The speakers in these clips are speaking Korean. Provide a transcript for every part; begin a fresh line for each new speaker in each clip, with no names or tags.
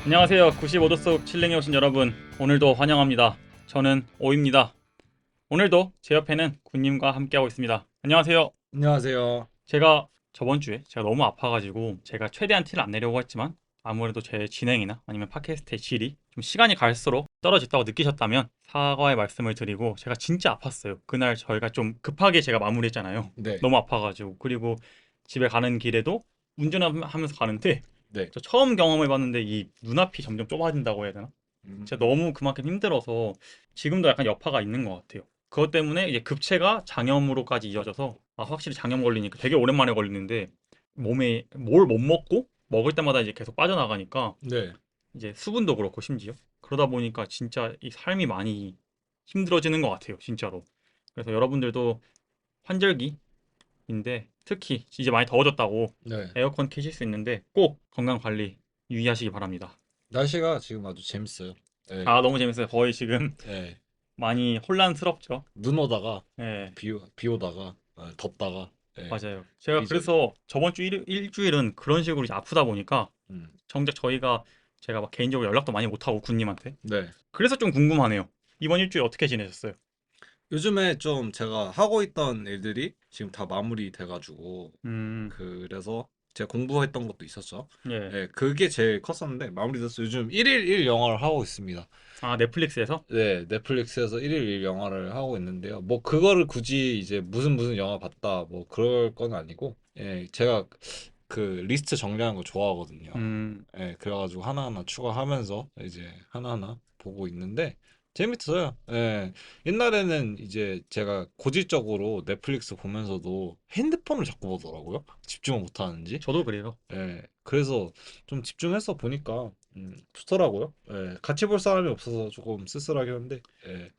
안녕하세요. 95도 속 칠링에 오신 여러분, 오늘도 환영합니다. 저는 오입니다. 오늘도 제 옆에는 군님과 함께하고 있습니다. 안녕하세요.
안녕하세요.
제가 저번 주에 제가 너무 아파가지고 제가 최대한 티를 안 내려고 했지만 아무래도 제 진행이나 아니면 팟캐스트의 질이 좀 시간이 갈수록 떨어졌다고 느끼셨다면 사과의 말씀을 드리고, 제가 진짜 아팠어요. 그날 저희가 좀 급하게 제가 마무리했잖아요.
네,
너무 아파가지고. 그리고 집에 가는 길에도 운전하면서 가는데
네.
저 처음 경험해봤는데 이 눈앞이 점점 좁아진다고 해야 되나? 진짜
음,
너무 그만큼 힘들어서 지금도 약간 여파가 있는 것 같아요. 그것 때문에 이제 급체가 장염으로까지 이어져서, 확실히 장염 걸리니까 되게 오랜만에 걸리는데 몸에 뭘 못 먹고 먹을 때마다 이제 계속 빠져나가니까
네.
이제 수분도 그렇고 심지어 그러다 보니까 진짜 이 삶이 많이 힘들어지는 것 같아요, 진짜로. 그래서 여러분들도 환절기인데 특히 이제 많이 더워졌다고
네.
에어컨 켜실 수 있는데 꼭 건강 관리 유의하시기 바랍니다.
날씨가 지금 아주 재밌어요. 네,
아, 너무 재밌어요. 거의 지금
네.
많이 혼란스럽죠.
눈 오다가
네,
비 오다가 덥다가 네.
맞아요. 제가
이리저리.
그래서 저번 주 일주일은 그런 식으로 이제 아프다 보니까
음,
정작 제가 막 개인적으로 연락도 많이 못하고 군님한테.
네.
그래서 좀 궁금하네요. 이번 일주일 어떻게 지내셨어요?
요즘에 좀 제가 하고 있던 일들이 지금 다 마무리 돼가지고
음,
그래서 제가 공부했던 것도 있었죠.
예.
네, 그게 제일 컸었는데 마무리돼서 요즘 1일 1 영화를 하고 있습니다.
아, 넷플릭스에서?
네, 넷플릭스에서 1일 1 영화를 하고 있는데요. 뭐 그거를 굳이 이제 무슨 영화 봤다 뭐 그럴 건 아니고, 예, 제가 그 리스트 정리하는 거 좋아하거든요.
음,
예, 그래가지고 하나하나 추가하면서 이제 하나하나 보고 있는데 재밌어요. 예, 옛날에는 이제 제가 고질적으로 넷플릭스 보면서도 핸드폰을 자꾸 보더라고요. 집중을 못 하는지.
저도 그래요.
예, 그래서 좀 집중해서 보니까 좋더라고요. 예, 같이 볼 사람이 없어서 조금 쓸쓸하긴 한데, 예,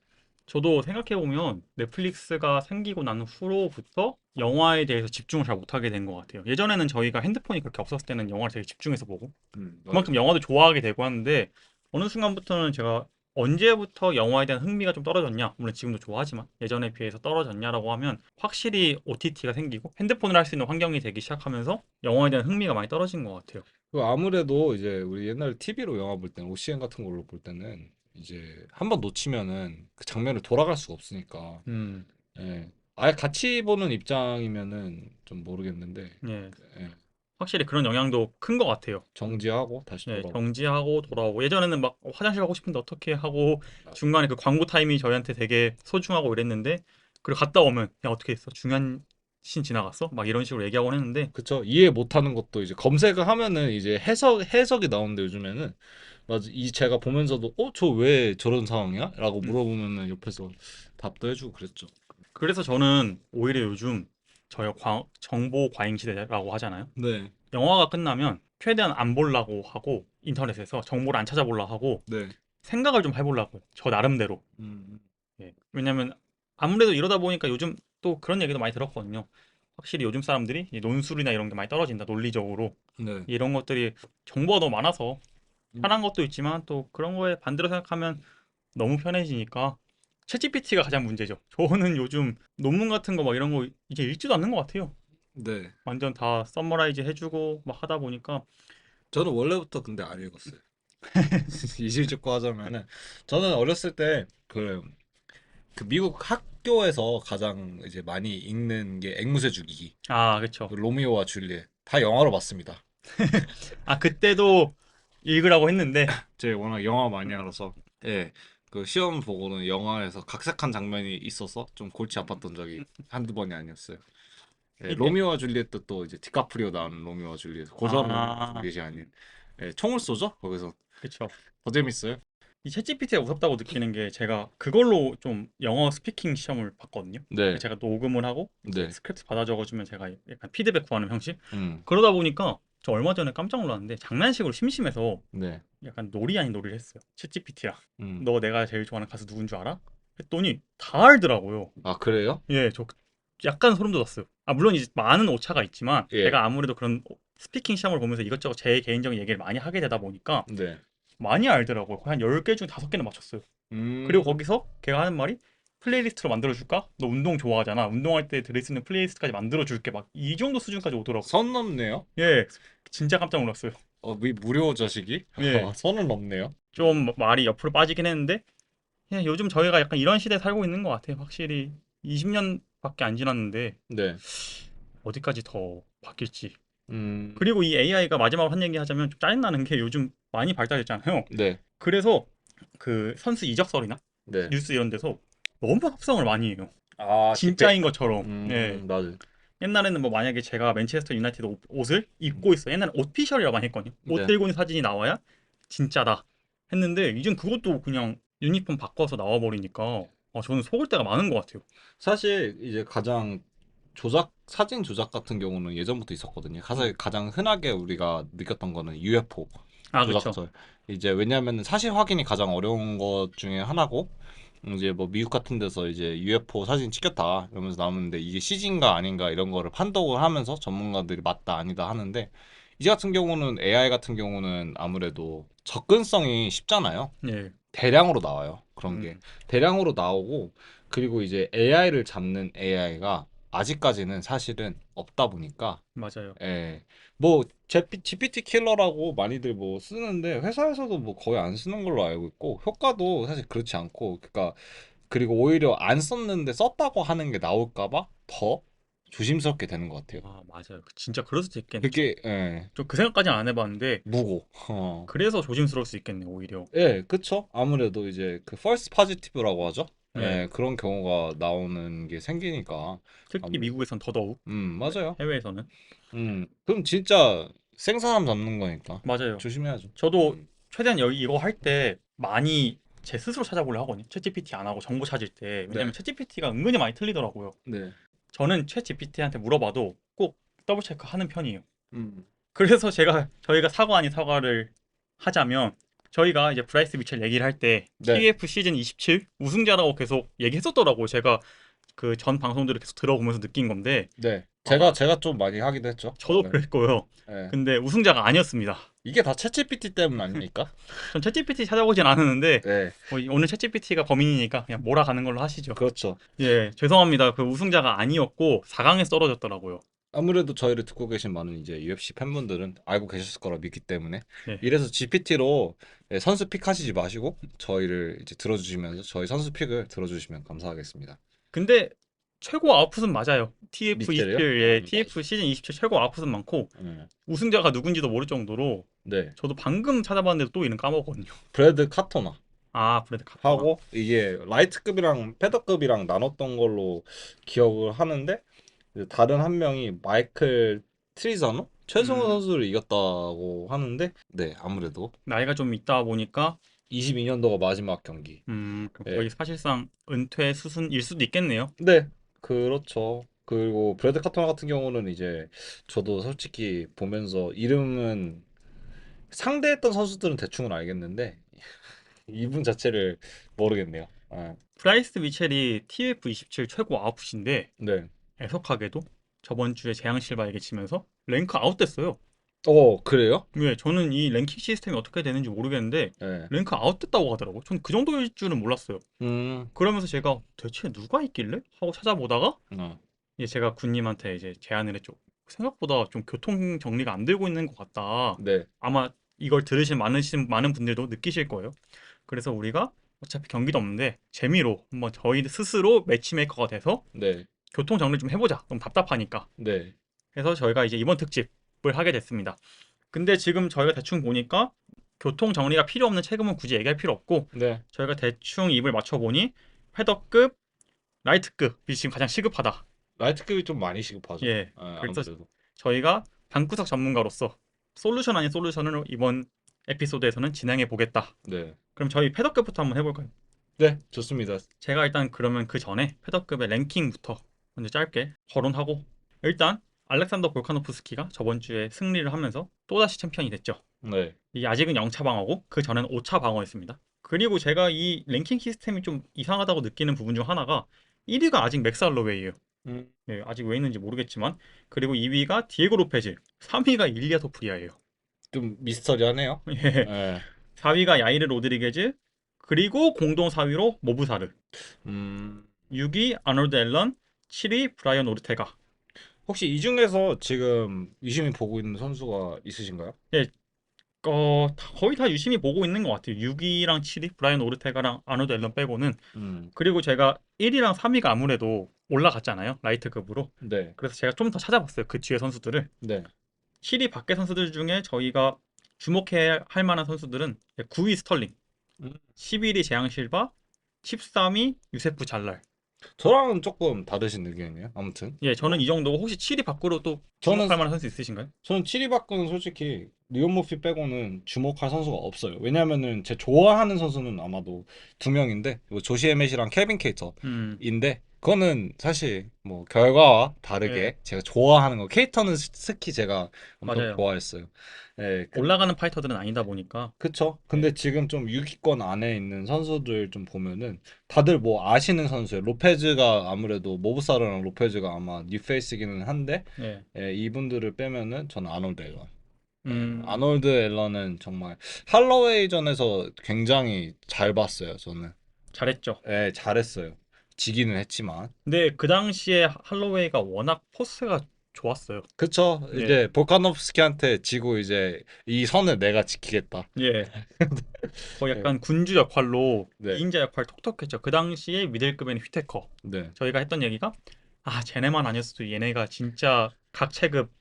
저도 생각해보면 넷플릭스가 생기고 난 후로부터 영화에 대해서 집중을 잘 못하게 된 것 같아요. 예전에는 저희가 핸드폰이 그렇게 없었을 때는 영화를 되게 집중해서 보고
맞아요.
그만큼 영화도 좋아하게 되고 하는데, 어느 순간부터는 제가 언제부터 영화에 대한 흥미가 좀 떨어졌냐, 물론 지금도 좋아하지만 예전에 비해서 떨어졌냐라고 하면 확실히 OTT가 생기고 핸드폰을 할 수 있는 환경이 되기 시작하면서 영화에 대한 흥미가 많이 떨어진 것 같아요.
그 아무래도 이제 우리 옛날 TV로 영화 볼 때는 OCN 같은 걸로 볼 때는 이제 한번 놓치면은 그 장면을 돌아갈 수가 없으니까,
음,
예, 아예 같이 보는 입장이면은 좀 모르겠는데,
예,
예,
확실히 그런 영향도 큰 것 같아요.
정지하고 다시
네,
돌아오고.
정지하고 돌아오고. 예전에는 막 화장실 가고 싶은데 어떻게 하고 중간에 그 광고 타임이 저희한테 되게 소중하고 이랬는데, 그리고 갔다 오면 야 어떻게 했어? 중요한 씬 지나갔어? 막 이런 식으로 얘기하곤 했는데.
그쵸. 이해 못하는 것도 이제 검색을 하면은 이제 해석이 나오는데 요즘에는 맞아. 이 제가 보면서도 저 왜 저런 상황이야? 라고
음,
물어보면은 옆에서 답도 해주고 그랬죠.
그래서 저는 오히려 요즘 정보 과잉 시대라고 하잖아요.
네,
영화가 끝나면 최대한 안 보려고 하고 인터넷에서 정보를 안 찾아보려고 하고
네.
생각을 좀 해보려고 저 나름대로.
음,
예. 왜냐면 아무래도 이러다 보니까 요즘 또 그런 얘기도 많이 들었거든요. 확실히 요즘 사람들이 이 논술이나 이런 게 많이 떨어진다, 논리적으로.
네.
이런 것들이 정보가 너무 많아서
음,
편한 것도 있지만 또 그런 거에 반대로 생각하면 너무 편해지니까 챗GPT가 가장 문제죠. 저는 요즘 논문 같은 거 막 이런 거 이제 읽지도 않는 것 같아요.
네.
완전 다 서머라이즈 해주고 막 하다 보니까.
저는 원래부터 근데 안 읽었어요. 이실직고 하자면은 저는 어렸을 때 그 미국 학교에서 가장 이제 많이 읽는 게 앵무새 죽이기,
아,
그
그쵸.
로미오와 줄리엣 다 영화로 봤습니다.
아, 그때도 읽으라고 했는데.
제 워낙 영화
음,
마니아라서, 예, 그 시험 보고는 영화에서 각색한 장면이 있어서 좀 골치
음,
아팠던 적이 한두 번이 아니었어요. 예,
이게,
로미오와 줄리엣도 또 이제 디카프리오 나오는 로미오와 줄리엣, 고전 로미오와
아,
줄리엣이 아닌, 예, 총을 쏘죠 거기서.
그쵸.
더 재밌어요.
이 챗GPT가 무섭다고 느끼는 게, 제가 그걸로 좀 영어 스피킹 시험을 봤거든요.
네,
제가 녹음을 하고 이제
네,
스크립트 받아 적어주면 제가 약간 피드백 구하는 형식.
음,
그러다 보니까 저 얼마 전에 깜짝 놀랐는데, 장난식으로 심심해서
네,
약간 놀이 아닌 놀이를 했어요. 챗GPT야,
음.
너 내가 제일 좋아하는 가수 누군 줄 알아? 했더니 다 알더라고요.
아, 그래요?
예, 저 약간 소름 돋았어요. 아, 물론 이제 많은 오차가 있지만
예,
제가 아무래도 그런 스피킹 시험을 보면서 이것저것 제 개인적인 얘기를 많이 하게 되다 보니까
네,
많이 알더라고요. 거의 한 10개 중에 5개는 맞췄어요. 그리고
음,
거기서 걔가 하는 말이, 플레이리스트로 만들어줄까? 너 운동 좋아하잖아. 운동할 때 들을 수 있는 플레이리스트까지 만들어줄게. 막 이 정도 수준까지 오더라고.
선 넘네요.
예, 진짜 깜짝 놀랐어요.
무료 저식이?
예.
선은 넘네요.
좀 말이 옆으로 빠지긴 했는데 그냥 요즘 저희가 약간 이런 시대에 살고 있는 것 같아요. 확실히 20년밖에 안 지났는데
네.
어디까지 더 바뀔지.
음,
그리고 이 AI가 마지막으로 한 얘기 하자면 좀 짜증나는 게 요즘 많이 발달했잖아요.
네.
그래서 그 선수 이적설이나
네.
뉴스 이런 데서 너무 합성을 많이 해요.
아, 디페.
진짜인 것처럼. 예.
맞아요.
옛날에는 뭐 만약에 제가 맨체스터 유나이티드 옷을 입고 있어. 옛날에 옷피셜이라고 많이 했거든요. 옷
네.
들고 있는 사진이 나와야 진짜다 했는데 이젠 그것도 그냥 유니폼 바꿔서 나와버리니까 저는 속을 때가 많은 것 같아요.
사실 이제 가장 사진 조작 같은 경우는 예전부터 있었거든요.
음.
가장 흔하게 우리가 느꼈던 거는 UFO
아, 그쵸.
조작설. 이제 왜냐하면 사실 확인이 가장 어려운 것 중에 하나고, 이제 뭐 미국 같은 데서 이제 UFO 사진 찍혔다 이러면서 나오는데 이게 CG인가 아닌가 이런 거를 판독을 하면서 전문가들이 맞다 아니다 하는데, 이제 같은 경우는 AI 같은 경우는 아무래도 접근성이 쉽잖아요.
예.
대량으로 나와요. 그런 게
음,
대량으로 나오고, 그리고 이제 AI를 잡는 AI가 아직까지는 사실은 없다 보니까,
맞아요.
예, 뭐 GPT 킬러라고 많이들 뭐 쓰는데 회사에서도 뭐 거의 안 쓰는 걸로 알고 있고, 효과도 사실 그렇지 않고, 그러니까 그리고 오히려 안 썼는데 썼다고 하는 게 나올까봐 더 조심스럽게 되는 것 같아요.
아, 맞아요. 진짜 그럴 수도 있겠네.
그게 예,
저 그 생각까지는 안 해봤는데
무고.
그래서 조심스러울 수 있겠네, 오히려.
예, 그쵸. 아무래도 이제 그 false positive라고 하죠.
예.
예, 그런 경우가 나오는 게 생기니까.
특히
아무래도.
미국에선 더더욱,
맞아요.
해외에서는.
그럼 진짜 생사람 잡는 거니까
맞아요.
조심해야죠.
저도
음,
최대한 여기 이거 할 때 많이 제 스스로 찾아보려 하거든요. 챗GPT 안 하고 정보 찾을 때. 왜냐면
네,
챗GPT가 은근히 많이 틀리더라고요.
네,
저는 챗GPT한테 물어봐도 꼭 더블 체크 하는 편이에요.
음,
그래서 저희가 사과 아닌 사과를 하자면 저희가 이제 브라이스 미첼 얘기를 할 때
네,
TF 시즌 27 우승자라고 계속 얘기했었더라고요. 제가 그 전 방송들을 계속 들어보면서 느낀 건데
네.
아,
제가 좀 많이 하기도 했죠.
저도
네,
그랬고요.
네.
근데 우승자가 아니었습니다.
이게 다 챗GPT 때문 아닙니까?
전 챗GPT 찾아보진 않았는데
네,
오늘 챗GPT가 범인이니까 그냥 몰아가는 걸로 하시죠.
그렇죠.
예, 죄송합니다. 그 우승자가 아니었고 4강에서 떨어졌더라고요.
아무래도 저희를 듣고 계신 많은 이제 UFC 팬분들은 알고 계셨을 거라 믿기 때문에,
예.
이래서 GPT로 선수 픽 하시지 마시고 저희를 이제 들어주시면서 저희 선수 픽을 들어주시면 감사하겠습니다.
근데 최고 아웃풋은 맞아요.
미첼이요?
TF27,
맞아.
TF 시즌 27 최고 아웃풋은 많고
네.
우승자가 누군지도 모를 정도로
네.
저도 방금 찾아봤는데도 또 이름 까먹었거든요.
브래드 카토나
아, 브래드 카토나.
하고, 이게 라이트급이랑 패더급이랑 나눴던 걸로 기억을 하는데, 이제 다른 한 명이 마이클 트리자노? 최승호
음,
선수를 이겼다고 하는데, 네, 아무래도
나이가 좀 있다 보니까
22년도가 마지막 경기.
그럼
네.
거의 사실상 은퇴 수순일 수도 있겠네요.
네, 그렇죠. 그리고 브래드 카토나 같은 경우는 이제 저도 솔직히 보면서 이름은 상대했던 선수들은 대충은 알겠는데 이분 자체를 모르겠네요. 아,
프라이스 미첼이 TF27 최고 아웃풋인데
네.
애석하게도 저번 주에 재앙 실바에게 지면서 랭크 아웃됐어요.
그래요?
왜 저는 이 랭킹 시스템이 어떻게 되는지 모르겠는데
네.
랭크 아웃됐다고 하더라고. 전 그 정도일 줄은 몰랐어요.
음,
그러면서 제가 대체 누가 있길래 하고 찾아보다가
어,
이제 제가 군님한테 이제 제안을 했죠. 생각보다 좀 교통 정리가 안 되고 있는 것 같다.
네,
아마 이걸 들으신 많은 분들도 느끼실 거예요. 그래서 우리가 어차피 경기도 없는데 재미로 한번 저희 스스로 매치메이커가 돼서
네,
교통 정리 좀 해보자. 너무 답답하니까.
네,
해서 저희가 이제 이번 특집을 하게 됐습니다. 근데 지금 저희가 대충 보니까 교통 정리가 필요 없는 체급은 굳이 얘기할 필요 없고
네.
저희가 대충 입을 맞춰보니 패더급, 라이트급이 지금 가장 시급하다.
라이트급이 좀 많이 시급하죠.
예. 그래서
아무래도.
저희가 방구석 전문가로서 솔루션 아닌 솔루션을 이번 에피소드에서는 진행해 보겠다.
네,
그럼 저희 패더급부터 한번 해볼까요?
네, 좋습니다.
제가 일단 그러면 그 전에 패더급의 랭킹부터 먼저 짧게 거론하고 일단 알렉산더 볼카노프스키가 저번 주에 승리를 하면서 또다시 챔피언이 됐죠.
네,
이 아직은 0차 방어고 그 전에는 5차 방어였습니다. 그리고 제가 이 랭킹 시스템이 좀 이상하다고 느끼는 부분 중 하나가 1위가 아직 맥스 할로웨이예요.
음,
네, 아직 왜 있는지 모르겠지만 그리고 2위가 디에고 로페즈, 3위가 일리아 도프리아예요.
좀 미스터리하네요.
예,
네,
4위가 야이르 로드리게즈, 그리고 공동 4위로 모부사르,
음,
6위 아놀드 앨런, 7위 브라이언 오르테가.
혹시 이 중에서 지금 유심히 보고 있는 선수가 있으신가요?
예, 거의 다 유심히 보고 있는 것 같아요. 6위랑 7위, 브라이언 오르테가랑 아노드 앨런 빼고는.
음.
그리고 제가 1위랑 3위가 아무래도 올라갔잖아요. 라이트급으로.
네.
그래서 제가 좀 더 찾아봤어요. 그 뒤에 선수들을.
네.
7위 밖에 선수들 중에 저희가 주목해야 할 만한 선수들은 9위 스털링,
음.
11위 제앙 실바, 13위 유세프 잘랄.
저랑은 조금 다르신 의견이에요. 아무튼
예, 저는
뭐
이 정도고 혹시 7위 밖으로 또
저는
주목할 만한 선수 있으신가요?
저는 7위 밖은 솔직히 리온 머피 빼고는 주목할 선수가 없어요. 왜냐면은 제 좋아하는 선수는 아마도 두 명인데 뭐 조시 에멧이랑 케빈
음,
케이터인데 그거는 사실 뭐 결과와
예,
다르게 제가 좋아하는 거 케이터는 특히 제가 엄청
맞아요.
좋아했어요. 예,
올라가는 파이터들은 아니다 보니까.
그쵸.
예,
근데 지금 좀 6위권 안에 있는 선수들 좀 보면은 다들 뭐 아시는 선수예요. 로페즈가 아무래도 모브사르랑 로페즈가 아마 뉴페이스기는 한데
예,
예, 이분들을 빼면은 저는 아놀드 앨런. 예,
음,
아놀드 앨런은 정말 할로웨이전에서 굉장히 잘 봤어요. 저는.
잘했죠.
예, 잘했어요. 지기는 했지만.
근데 그 당시에 할로웨이가 워낙 포스가 좋았어요.
그쵸.
예,
이제 볼카노프스키한테 지고 이제 이 선을 내가 지키겠다.
예, 거의
예,
약간 군주 역할로
네,
2인자 역할 톡톡했죠. 그 당시에 미들급에는 휘테커.
네,
저희가 했던 얘기가 쟤네만 아니었어도 얘네가 진짜 각 체급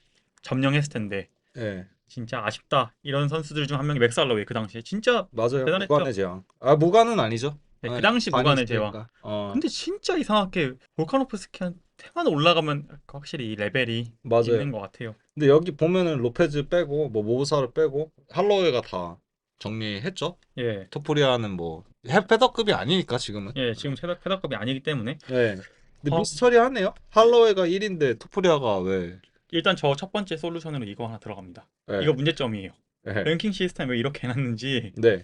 점령했을 텐데
예.
진짜 아쉽다. 이런 선수들 중 한 명이 맥스 할로웨이 그 당시에 진짜
맞아요.
대단했죠.
무관의 제왕. 아, 무관은 아니죠.
네, 그
아,
당시
반이
무관의 제왕.
있으니까.
근데 진짜 이상하게 볼카노프스키한테만 올라가면 확실히 이 레벨이 있는
맞아요.
것 같아요.
근데 여기 보면은 로페즈 빼고 뭐 모브사를 빼고 할로웨이가 다 정리했죠.
예,
토프리아는 뭐 헤드급이 아니니까 지금은.
예, 지금 패더급이 아니기 때문에
네. 근데
어,
미스터리하네요. 할로웨이가 1인데 토프리아가 왜?
일단 저 첫 번째 솔루션으로 이거 하나 들어갑니다. 이거
네.
문제점이에요.
네.
랭킹 시스템 왜 이렇게 해놨는지.
네.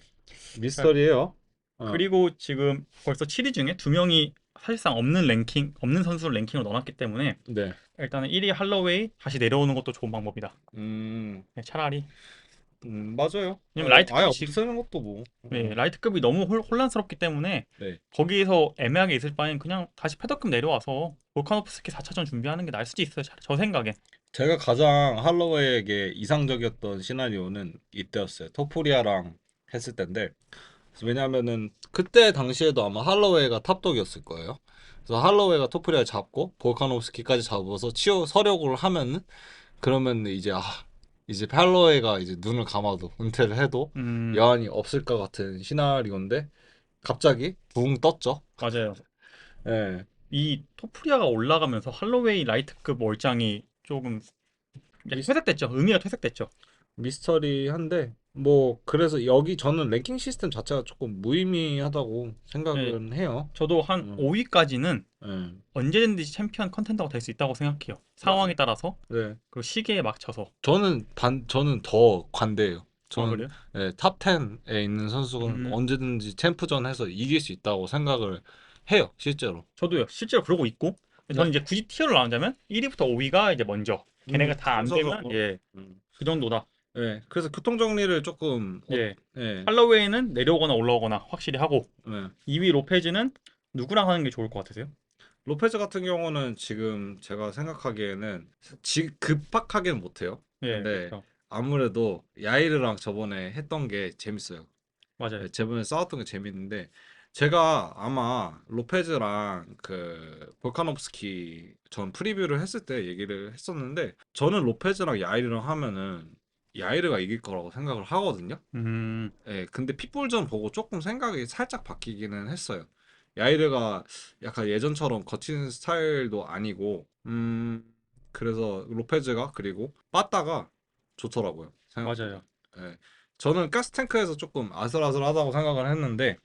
미스터리예요. 어.
그리고 지금 벌써 7위 중에 두 명이 사실상 없는 선수를 랭킹으로 넣어놨기 때문에
네.
일단은 1위 할로웨이 다시 내려오는 것도 좋은 방법이다.
음.
네, 차라리.
맞아요.
왜냐면
아예
라이트급이 지금
없애는 것도 뭐.
라이트급이 너무 혼란스럽기 때문에
네.
거기에서 애매하게 있을 바엔 그냥 다시 패더급 내려와서 볼카노프스키 4차전 준비하는 게 나을 수도 있어요. 저 생각엔.
제가 가장 할로웨이에게 이상적이었던 시나리오는 이때였어요. 토프리아랑 했을 때인데 왜냐면은 그때 당시에도 아마 할로웨이가 탑독이었을 거예요. 그래서 할로웨이가 토프리아를 잡고 볼카노프스키까지 잡아서 치어 서력을 하면은 그러면 이제 이제 할로웨이가 이제 눈을 감아도 은퇴를 해도
음,
여한이 없을 것 같은 시나리오인데 갑자기 붕 떴죠.
맞아요.
예.
이 토프리아가 올라가면서 할로웨이 라이트급 월장이 조금
미스,
퇴색됐죠. 의미가 퇴색됐죠.
미스터리한데 뭐 그래서 여기 저는 랭킹 시스템 자체가 조금 무의미하다고
네,
생각은 해요.
저도 한
음,
5위까지는
예.
언제든지 챔피언 컨텐더가 될 수 있다고 생각해요. 상황에
맞아요.
따라서
네.
그리고 시기에 맞춰서.
저는 더 관대해요. 저는
그래요?
탑 10에 있는 선수는
음,
언제든지 챔프전 해서 이길 수 있다고 생각을 해요, 실제로.
저도요. 실제로 그러고 있고
네.
저는 이제 굳이 티어를 나누자면 1위부터 5위가 이제 먼저. 걔네가 다 안 되면
순서적으로.
예,
음.
그 정도다.
네. 그래서 교통 정리를 조금
예.
예.
할로웨이는 내려오거나 올라오거나 확실히 하고
네.
2위 로페즈는 누구랑 하는 게 좋을 것 같으세요?
로페즈 같은 경우는 지금 제가 생각하기에는 급박하게는 못해요.
예,
근데
그렇죠.
아무래도 야이르랑 저번에 했던 게 재밌어요.
맞아요.
네, 저번에 싸웠던 게 재밌는데 제가 아마 로페즈랑 그 볼카nov스키 전 프리뷰를 했을 때 얘기를 했었는데 저는 로페즈랑 야이르랑 하면은 야이르가 이길 거라고 생각을 하거든요.
음,
예, 근데 핏볼전 보고 조금 생각이 살짝 바뀌기는 했어요. 야이르가 약간 예전처럼 거친 스타일도 아니고, 그래서 로페즈가 그리고 빠따가 좋더라고요. 생각보다.
맞아요.
예. 저는 가스탱크에서 조금 아슬아슬하다고 생각을 했는데,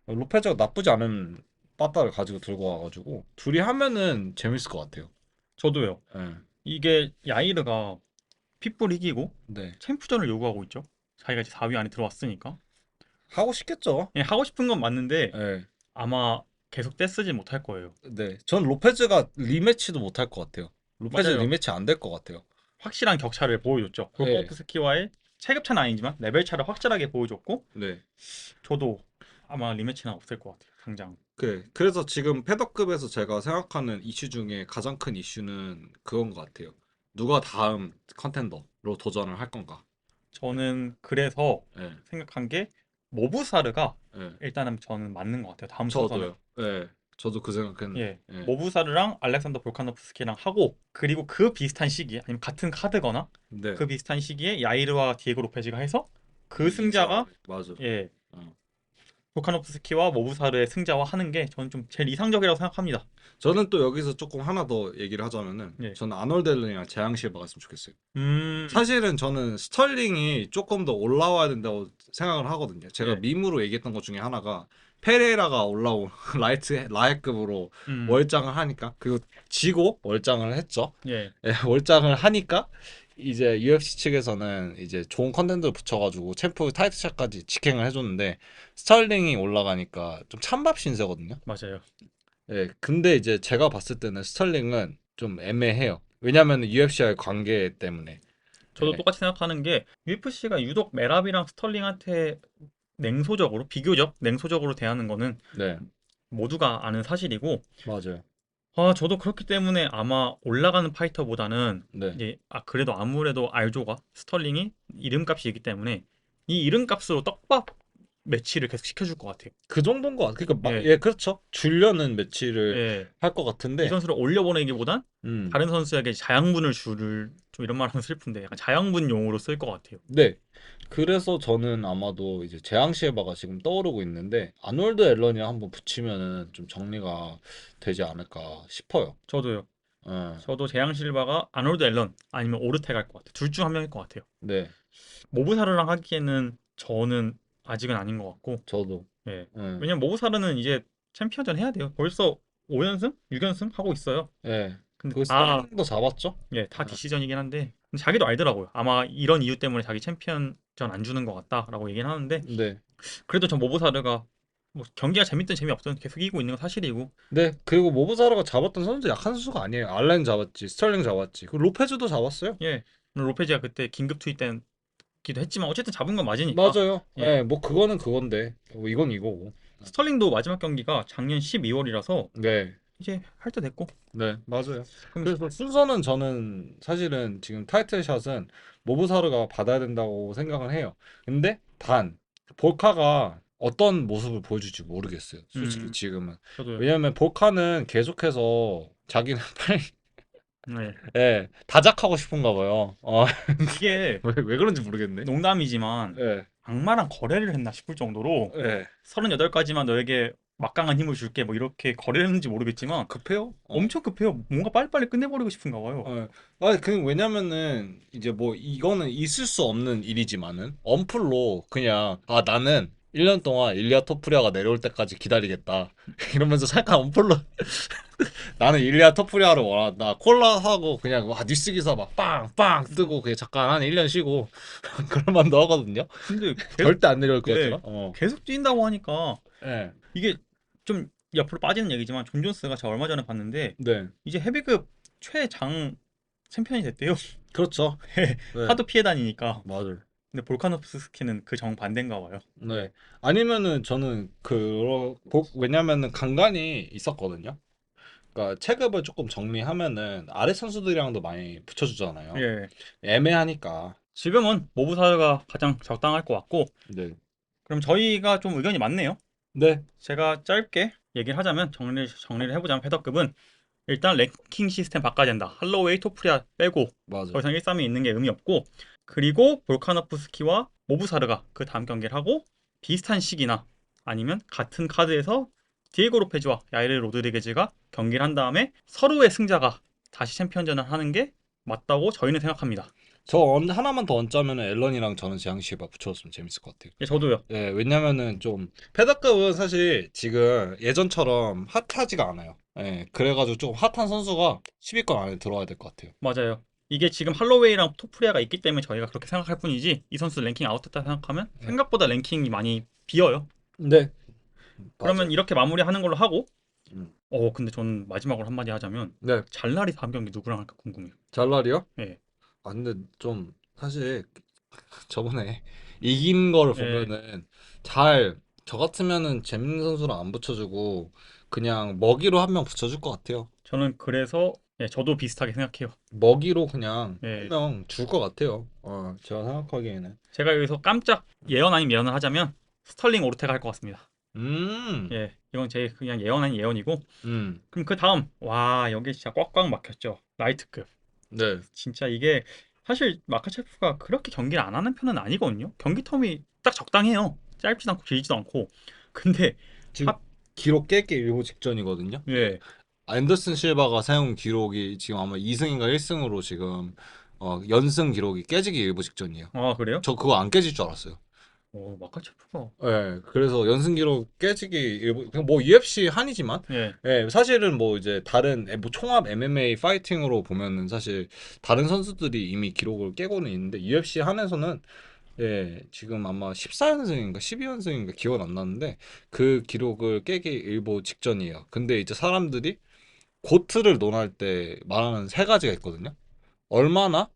로페즈가 나쁘지 않은 빠따를 가지고 들고 와가지고, 둘이 하면은 재밌을 것 같아요.
저도요.
예.
이게 야이르가 핏불 이기고
네.
챔프전을 요구하고 있죠. 자기가 이제 4위 안에 들어왔으니까.
하고 싶겠죠.
예, 하고 싶은 건 맞는데
예.
아마 계속 떼쓰지 못할 거예요.
네. 전 로페즈가 리매치도 못할 것 같아요. 로페즈
맞아요.
리매치 안 될 것 같아요.
확실한 격차를 보여줬죠.
네.
볼코프스키와의 체급 차는 아니지만 레벨 차를 확실하게 보여줬고
네.
저도 아마 리매치는 없을 것 같아요. 당장.
그래서 지금 패더급에서 제가 생각하는 이슈 중에 가장 큰 이슈는 그건 것 같아요. 누가 다음 컨텐더로 도전을 할 건가?
저는 그래서
예,
생각한 게 모부사르가
예.
일단은 저는 맞는 것 같아요. 다음 순서는.
저도요. 예, 저도 그 생각했는데.
예.
예,
모부사르랑 알렉산더 볼카노프스키랑 하고 그리고 그 비슷한 시기에 아니면 같은 카드거나
네.
그 비슷한 시기에 야이르와 디에고 로페즈가 해서 그
이기사
승자가
맞아.
예.
어.
볼카노프스키와 모부사르의 승자와 하는 게 저는 좀 제일 이상적이라고 생각합니다.
저는 또 여기서 조금 하나 더 얘기를 하자면은
예.
저는 아놀드 앨런이랑 재앙 실바가 있으면 좋겠어요.
음.
사실은 저는 스털링이 조금 더 올라와야 된다고 생각을 하거든요. 제가
예.
밈으로 얘기했던 것 중에 하나가 페레이라가 올라온 라이트급으로
음.
월장을 하니까 그리고 지고 월장을 했죠.
예.
예, 월장을 하니까 이제 UFC 측에서는 이제 좋은 컨텐츠를 붙여가지고 챔프 타이틀샷까지 직행을 해줬는데 스털링이 올라가니까 좀 찬밥 신세거든요.
맞아요.
예, 근데 이제 제가 봤을 때는 스털링은 좀 애매해요. 왜냐면 UFC와의 관계 때문에.
저도
예,
똑같이 생각하는 게 UFC가 유독 메랍이랑 스털링한테 냉소적으로 비교적 냉소적으로 대하는 거는
네,
모두가 아는 사실이고
맞아요.
저도 그렇기 때문에 아마 올라가는 파이터보다는
네.
이제 그래도 아무래도 알조가 스털링이 이름값이기 때문에 이 이름값으로 떡밥 매치를 계속 시켜줄 것 같아요.
그 정도인 것 같아요. 그러니까
예,
예, 그렇죠. 주려는 매치를
예.
할 것
이
같은데,
선수를 올려보내기보단
음,
다른 선수에게 자양분을 줄, 좀 이런 말하면 슬픈데 약간 자양분용으로 쓸 것 같아요.
네. 그래서 저는 아마도 이제 재앙 시에바가 지금 떠오르고 있는데 아놀드 앨런이 한번 붙이면은 좀 정리가 되지 않을까 싶어요.
저도요.
예,
저도 제양 실바가 아놀드 앨런 아니면 오르테가 할 것 같아요. 둘 중 한 명일 것 같아요.
네,
모브사르랑 하기에는 저는 아직은 아닌 것 같고,
저도.
예.
예,
왜냐면 모브사르는 이제 챔피언전 해야 돼요. 벌써 5연승? 6연승 하고 있어요.
예.
근데
그 스타링도 잡았죠?
다 디시전이긴 한데, 근데 자기도 알더라고요. 아마 이런 이유 때문에 자기 챔피언전 안 주는 것 같다라고 얘기는 하는데,
네.
그래도 전 모브사르가 뭐 경기가 재밌든 재미없든 계속 이기고 있는 건 사실이고,
네, 그리고 모브사라가 잡았던 선수 약한 선수가 아니에요. 알렌 잡았지, 스털링 잡았지, 그 로페즈도 잡았어요.
예. 물론 로페즈가 그때 긴급 투입된 기도 했지만 어쨌든 잡은 건 맞으니까.
맞아요.
예.
예, 뭐 그거는 그건데 뭐 이건 이거고.
스털링도 마지막 경기가 작년 12월이라서
네,
이제 할 때 됐고.
네, 맞아요.
그럼
그래서 순서는 저는 사실은 지금 타이틀샷은 모브사르가 받아야 된다고 생각을 해요. 근데 단 볼카가 어떤 모습을 보여줄지 모르겠어요. 솔직히
음,
지금은.
저도요.
왜냐면 볼카는 계속해서 자기는 빨리
네.
예, 다작하고 싶은가 봐요.
이게
왜 그런지 모르겠네.
농담이지만
예,
악마랑 거래를 했나 싶을 정도로
예.
38가지만 너에게 막강한 힘을 줄게 뭐 이렇게 거래를 했는지 모르겠지만
급해요?
엄청 급해요. 뭔가 빨리빨리 끝내버리고 싶은가 봐요.
그 왜냐면은 이제 뭐 이거는 있을 수 없는 일이지만은 언플로 그냥 나는 1년 동안 일리아 토프리아가 내려올 때까지 기다리겠다 이러면서 잠깐 언플로 나는 일리아 토프리아를 원한다 콜라 하고 그냥 와 뉴스 기사 막 빵빵 뜨고 그냥 잠깐 한 1년 쉬고 그럴 만도 하거든요.
근데 계속
절대 안 내려올 것
네,
같지만
계속 뛴다고 하니까
예.
이게 좀 옆으로 빠지는 얘기지만 존 존스가 제가 얼마 전에 봤는데
네.
이제 헤비급 최장 챔피언이 됐대요.
그렇죠. 네.
하도 피해 다니니까.
맞아요.
근데 볼카노프스키는 그 정 반대인가 봐요.
네.
예.
아니면은 저는 왜냐면은 간간이 있었거든요. 그러니까 체급을 조금 정리하면은 아래 선수들이랑도 많이 붙여주잖아요.
예.
애매하니까.
지금은 모부사가 가장 적당할 것 같고,
네.
그럼 저희가 좀 의견이 많네요.
네.
제가 짧게 얘기를 하자면 정리를 해보자면 패더급은 일단 랭킹 시스템 바꿔야 된다. 할로웨이, 토프리아 빼고 더
맞아요.
이상 1-3이 있는 게 의미 없고, 그리고 볼카노프스키와 모부사르가 그 다음 경기를 하고 비슷한 시기나 아니면 같은 카드에서 디에고 로페즈와 야이르 로드리게즈가 경기를 한 다음에 서로의 승자가 다시 챔피언전을 하는 게 맞다고 저희는 생각합니다.
하나만 더 얹자면은 앨런이랑 저는 지앙시바 붙여줬으면 재밌을 것 같아요.
예, 저도요.
예, 왜냐면은 좀 패더급은 사실 지금 예전처럼 핫하지가 않아요. 예, 그래가지고 좀 핫한 선수가 10위권 안에 들어와야 될 것 같아요.
맞아요. 이게 지금 할로웨이랑 토프리아가 있기 때문에 저희가 그렇게 생각할 뿐이지 이 선수 랭킹 아웃됐다 생각하면
네.
생각보다 랭킹이 많이 비어요.
네.
그러면
맞아요.
이렇게 마무리하는 걸로 하고
음.
근데 저는 마지막으로 한마디 하자면
네.
잘라리 다음 경기 누구랑 할까 궁금해요.
잘라리요?
예.
근데 좀 사실 저번에 이긴 거를
예.
보면은 저 같으면은 재밌는 선수랑 안 붙여주고 그냥 먹이로 한 명 붙여줄 것 같아요.
저는 그래서 예, 저도 비슷하게 생각해요.
먹이로 그냥 한
예,
명 줄 것 같아요. 제가 생각하기에는.
제가 여기서 깜짝 예언 아닌 예언을 하자면 스털링 오르테가 할 것 같습니다.
음,
예, 이건 제 그냥 예언 아닌 예언이고.
음,
그럼 그 다음, 와, 여기 진짜 꽉꽉 막혔죠. 라이트급.
네.
진짜 이게 사실 마카체프가 그렇게 경기를 안 하는 편은 아니거든요. 경기 텀이 딱 적당해요. 짧지도 않고 길지도 않고. 근데
지금
하,
기록 깨기 일보 직전이거든요.
예,
앤더슨 실바가 세운 기록이 지금 아마 2승인가 1승으로 지금 연승 기록이 깨지기 일보 직전이에요.
아 그래요?
저 그거 안 깨질 줄 알았어요.
마카체프가,
예, 그래서 연승 기록 깨지기 일보 그냥 뭐 UFC 한이지만
예,
예, 사실은 뭐 이제 다른 뭐 총합 MMA 파이팅으로 보면은 사실 다른 선수들이 이미 기록을 깨고는 있는데 UFC 한에서는 예, 지금 아마 14연승인가 12연승인가 기억은 안 나는데 그 기록을 깨기 일보 직전이에요. 근데 이제 사람들이 고트를 논할 때 말하는 세 가지가 있거든요. 얼마나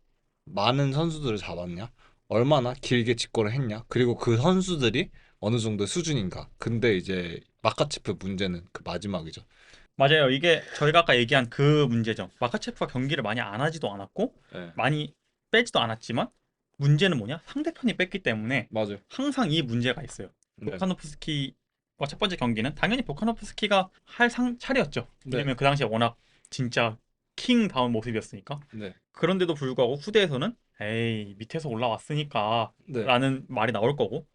많은 선수들을 잡았냐, 얼마나 길게 직거를 했냐, 그리고 그 선수들이 어느 정도의 수준인가. 근데 이제 마카체프 문제는 그 마지막이죠.
맞아요. 이게 저희가 아까 얘기한 그 문제죠. 마카체프가 경기를 많이 안 하지도 않았고
네,
많이 빼지도 않았지만 문제는 뭐냐? 상대편이 뺐기 때문에
맞아요.
항상 이 문제가 있어요.
네,
보카노프스키와 첫 번째 경기는 당연히 보카노프스키가 할 차례였죠.
네,
왜냐면 그 당시에 워낙 진짜 킹다운 모습이었으니까.
네,
그런데도 불구하고 후대에서는 에이 밑에서 올라왔으니까
네.
라는 말이 나올 거고.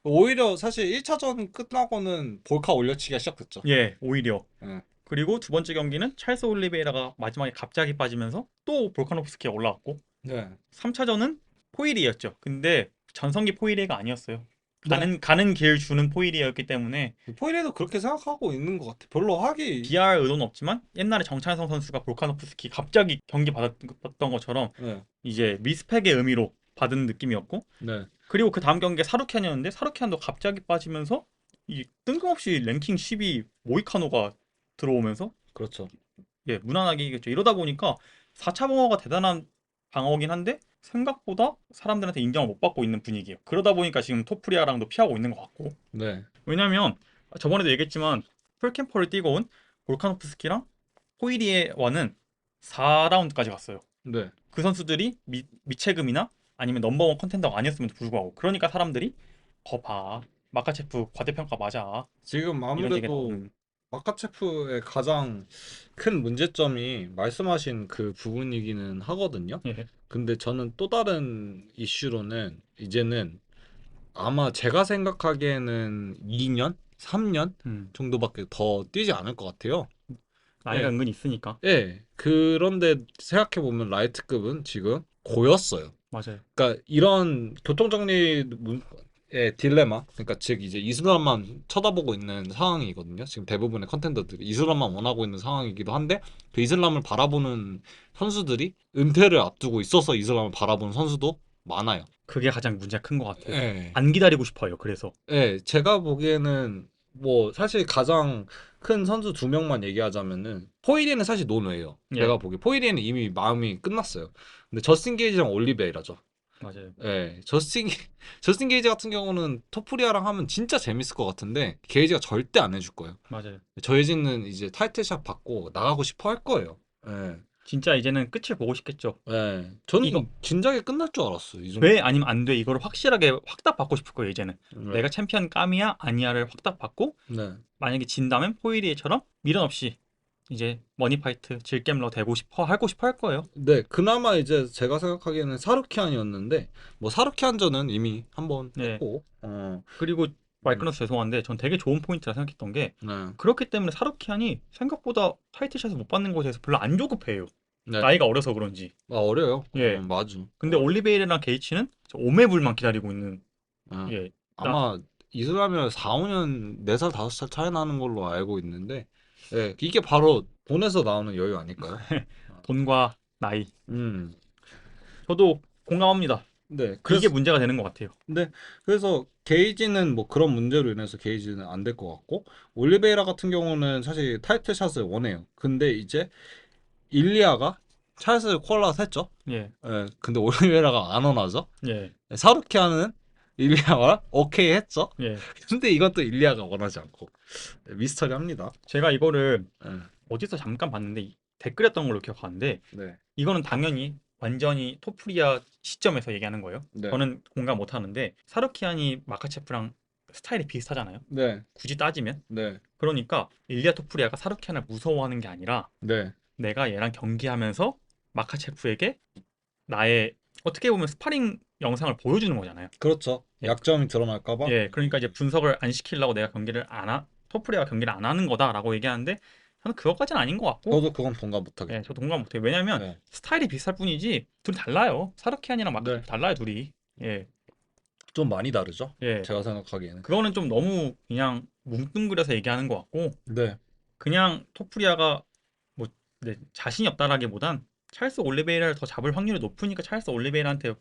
오히려 사실 1차전 끝나고는 볼카 올려치기가 시작됐죠.
예, 오히려.
네,
그리고 두 번째 경기는 찰스 올리베이라가 마지막에 갑자기 빠지면서 또 볼카노프스키가 올라왔고,
네,
3차전은 포이리였죠. 근데 전성기 포이리가 아니었어요.
네.
가는 길 주는 포이리였기 때문에
포이레도 그렇게 생각하고 있는 것 같아. 별로 하기.
비할 의도는 없지만 옛날에 정찬성 선수가 볼카노프스키 갑자기 경기 받았던 것처럼
네,
이제 리스펙의 의미로 받은 느낌이었고,
네,
그리고 그 다음 경기에 사루키안이었는데 사루키안도 갑자기 빠지면서 이 뜬금없이 랭킹 10위 모이카노가 들어오면서
그렇죠.
예, 무난하게 이겼죠. 이러다 보니까 4차 방어가 대단한 방어긴 한데 생각보다 사람들한테 인정을 못 받고 있는 분위기예요. 그러다 보니까 지금 토프리아랑도 피하고 있는 것 같고.
네,
왜냐면 저번에도 얘기했지만 풀캠퍼를 뛰고 온 볼카노프스키랑 호이리에와는 4라운드까지 갔어요.
네.
그 선수들이 미체금이나 아니면 넘버원 컨텐더가 아니었음에도 불구하고 그러니까 사람들이 봐 마카체프 과대평가 맞아
지금
이런 얘기가
아무래도
나오는.
마카체프의 가장 큰 문제점이 말씀하신 그 부분이기는 하거든요.
예.
근데 저는 또 다른 이슈로는 이제는 아마 제가 생각하기에는 2년, 3년
음,
정도밖에 더 뛰지 않을 것 같아요.
나이가
예,
은근히 있으니까.
예. 그런데 생각해보면 라이트급은 지금 고였어요.
맞아요.
그러니까 이런 교통정리의 딜레마, 그러니까 즉 이제 이슬람만 쳐다보고 있는 상황이거든요. 지금 대부분의 컨텐더들이 이슬람만 원하고 있는 상황이기도 한데 그 이슬람을 바라보는 선수들이 은퇴를 앞두고 있어서 이슬람을 바라보는 선수도 많아요.
그게 가장 문제가 큰 것 같아요.
예,
안 기다리고 싶어요. 그래서.
예, 제가 보기에는 뭐 사실 가장 큰 선수 두 명만 얘기하자면은 포이리는 사실 노노예요.
예,
제가 보기 포이리는 이미 마음이 끝났어요. 근데 저스틴 게이지랑 올리베이라죠.
맞아요.
예, 저스틴 게이지 같은 경우는 토프리아랑 하면 진짜 재밌을 것 같은데 게이지가 절대 안 해줄 거예요.
맞아요.
저희진은 이제 타이틀샷 받고 나가고 싶어 할 거예요. 예,
진짜 이제는 끝을 보고 싶겠죠.
예,
이거
저는 진작에 끝날 줄 알았어요. 이 정도.
돼 아니면 안 돼. 이거를 확실하게 확답 받고 싶을 거예요. 이제는.
네,
내가 챔피언 까미야 아니야를 확답 받고
네,
만약에 진다면 포이리에처럼 미련 없이 이제 머니파이트 질겜러 되고 싶어 하고 싶어 할 거예요.
네. 그나마 이제 제가 생각하기에는 사루키안이었는데 뭐 사루키안전은 이미 한번
네.
했고,
그리고 말
음,
끊어서 죄송한데 전 되게 좋은 포인트라 생각했던 게
네,
그렇기 때문에 사루키안이 생각보다 타이틀샷을 못 받는 것에 대해서 별로 안 조급해요.
네.
나이가 어려서 그런지.
아, 어려요.
예.
맞아.
근데 올리베이르랑 게이츠는 저 오매불만 기다리고 있는.
예.
예. 나
아마 이슬람이랑 4, 5년, 4살, 5살 차이 나는 걸로 알고 있는데, 예, 이게 바로 돈에서 나오는 여유 아닐까요?
돈과 나이.
음,
저도 공감합니다.
네.
이게
그래서,
문제가 되는 것 같아요.
네. 그래서 게이지는 뭐 그런 문제로 인해서 게이지는 안 될 것 같고, 올리베이라 같은 경우는 사실 타이틀샷을 원해요. 근데 이제 일리아가 찰스 콜라스 했죠.
예.
예, 근데 올리베이라가 안 원하죠.
예.
사루키아는 일리아가 오케이 했죠.
예.
근데 이것도 일리아가 원하지 않고 미스터리합니다.
제가 이거를
예.
어디서 잠깐 봤는데 댓글이었던 걸로 기억하는데
네.
이거는 당연히 완전히 토프리아 시점에서 얘기하는 거예요.
네.
저는 공감 못 하는데 사루키안이 마카체프랑 스타일이 비슷하잖아요.
네.
굳이 따지면.
네.
그러니까 일리아 토프리아가 사루키안을 무서워하는 게 아니라
네.
내가 얘랑 경기하면서 마카체프에게 나의 어떻게 보면 스파링 영상을 보여주는 거잖아요.
그렇죠.
예,
약점이 드러날까 봐.
예, 그러니까 이제 분석을 안 시키려고 내가 토프리아가 경기를 안 하는 거다라고 얘기하는데 저는 그것까지는 아닌 것 같고,
저도 그건 동감 못
예,
하겠다.
저 동감 못해요. 왜냐면
네.
스타일이 비슷할 뿐이지 둘이 달라요. 사르키안이랑
네.
마카체프 달라요, 둘이. 예,
좀 많이 다르죠?
예.
제가 생각하기에는.
그거는 좀 너무 그냥 뭉뚱그려서 얘기하는 것 같고,
네.
그냥 토프리아가 뭐 네, 자신이 없다라기보단 찰스 올리베이라를 더 잡을 확률이 높으니까 찰스 올리베이라한테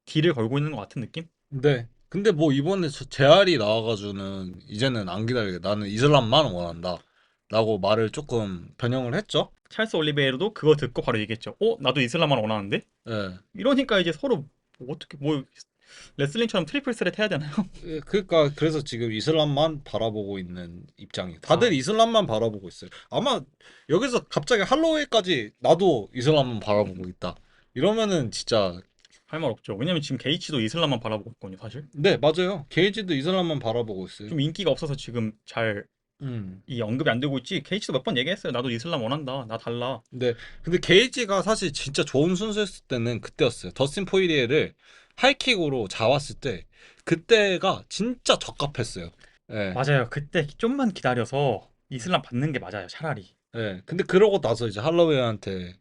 딜을 걸고 있는 것 같은 느낌?
네. 근데 뭐 이번에 제알이 나와가지고는 이제는 안 기다리게 나는 이슬람만 원한다. 라고 말을 조금 변형을 했죠.
찰스 올리베이라도 그거 듣고 바로 얘기했죠. 나도 이슬람만 원하는데?
예.
이러니까 이제 서로 어떻게 뭐 레슬링처럼 트리플 스렛 해야 되나요?
그러니까 그래서 지금 이슬람만 바라보고 있는 입장이에요.
아,
다들 이슬람만 바라보고 있어요. 아마 여기서 갑자기 할로웨이까지 나도 이슬람만 바라보고 있다. 이러면은 진짜
할 말 없죠. 왜냐면 지금 게이치도 이슬람만 바라보고 있거든요, 사실.
네, 맞아요. 게이지도 이슬람만 바라보고 있어요.
좀 인기가 없어서 지금 잘
음.
이 언급이 안 되고 있지. 게이치도 몇 번 얘기했어요. 나도 이슬람 원한다. 나 달라.
네. 근데 게이지가 사실 진짜 좋은 순수였을 때는 그때였어요. 더스틴 포이리에를 하이킥으로 잡았을 때 그때가 진짜 적합했어요. 예.
맞아요. 그때 좀만 기다려서 이슬람 받는 게 맞아요. 차라리.
예. 근데 그러고 나서 이제 할로웨이한테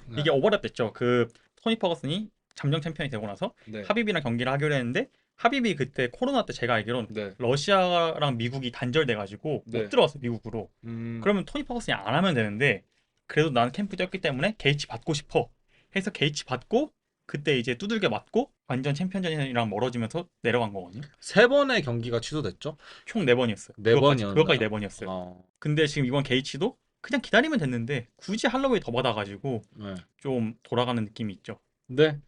네.
이게 오버랩 됐죠. 그 토니 퍼거슨이 잠정 챔피언이 되고 나서
네.
하비비랑 경기를 하기로 했는데 하비비 그때 코로나 때 제가 알기론
네.
러시아랑 미국이 단절돼가지고
네.
못 들어왔어 미국으로.
음.
그러면 토니 퍼거슨이 안 하면 되는데 그래도 나는 캠프 뛰었기 때문에 게이치 받고 싶어 해서 게이치 받고 그때 이제 두들겨 맞고 완전 챔피언전이랑 멀어지면서 내려간 거거든요.
세 번의 경기가 취소됐죠?
총 4번이었어요.
네
그것까지
번이었나요?
4번이었어요.
어.
근데 지금 이번 게이치도 그냥 기다리면 됐는데 굳이 할로웨이 더 받아가지고
네.
좀 돌아가는 느낌이 있죠.
네.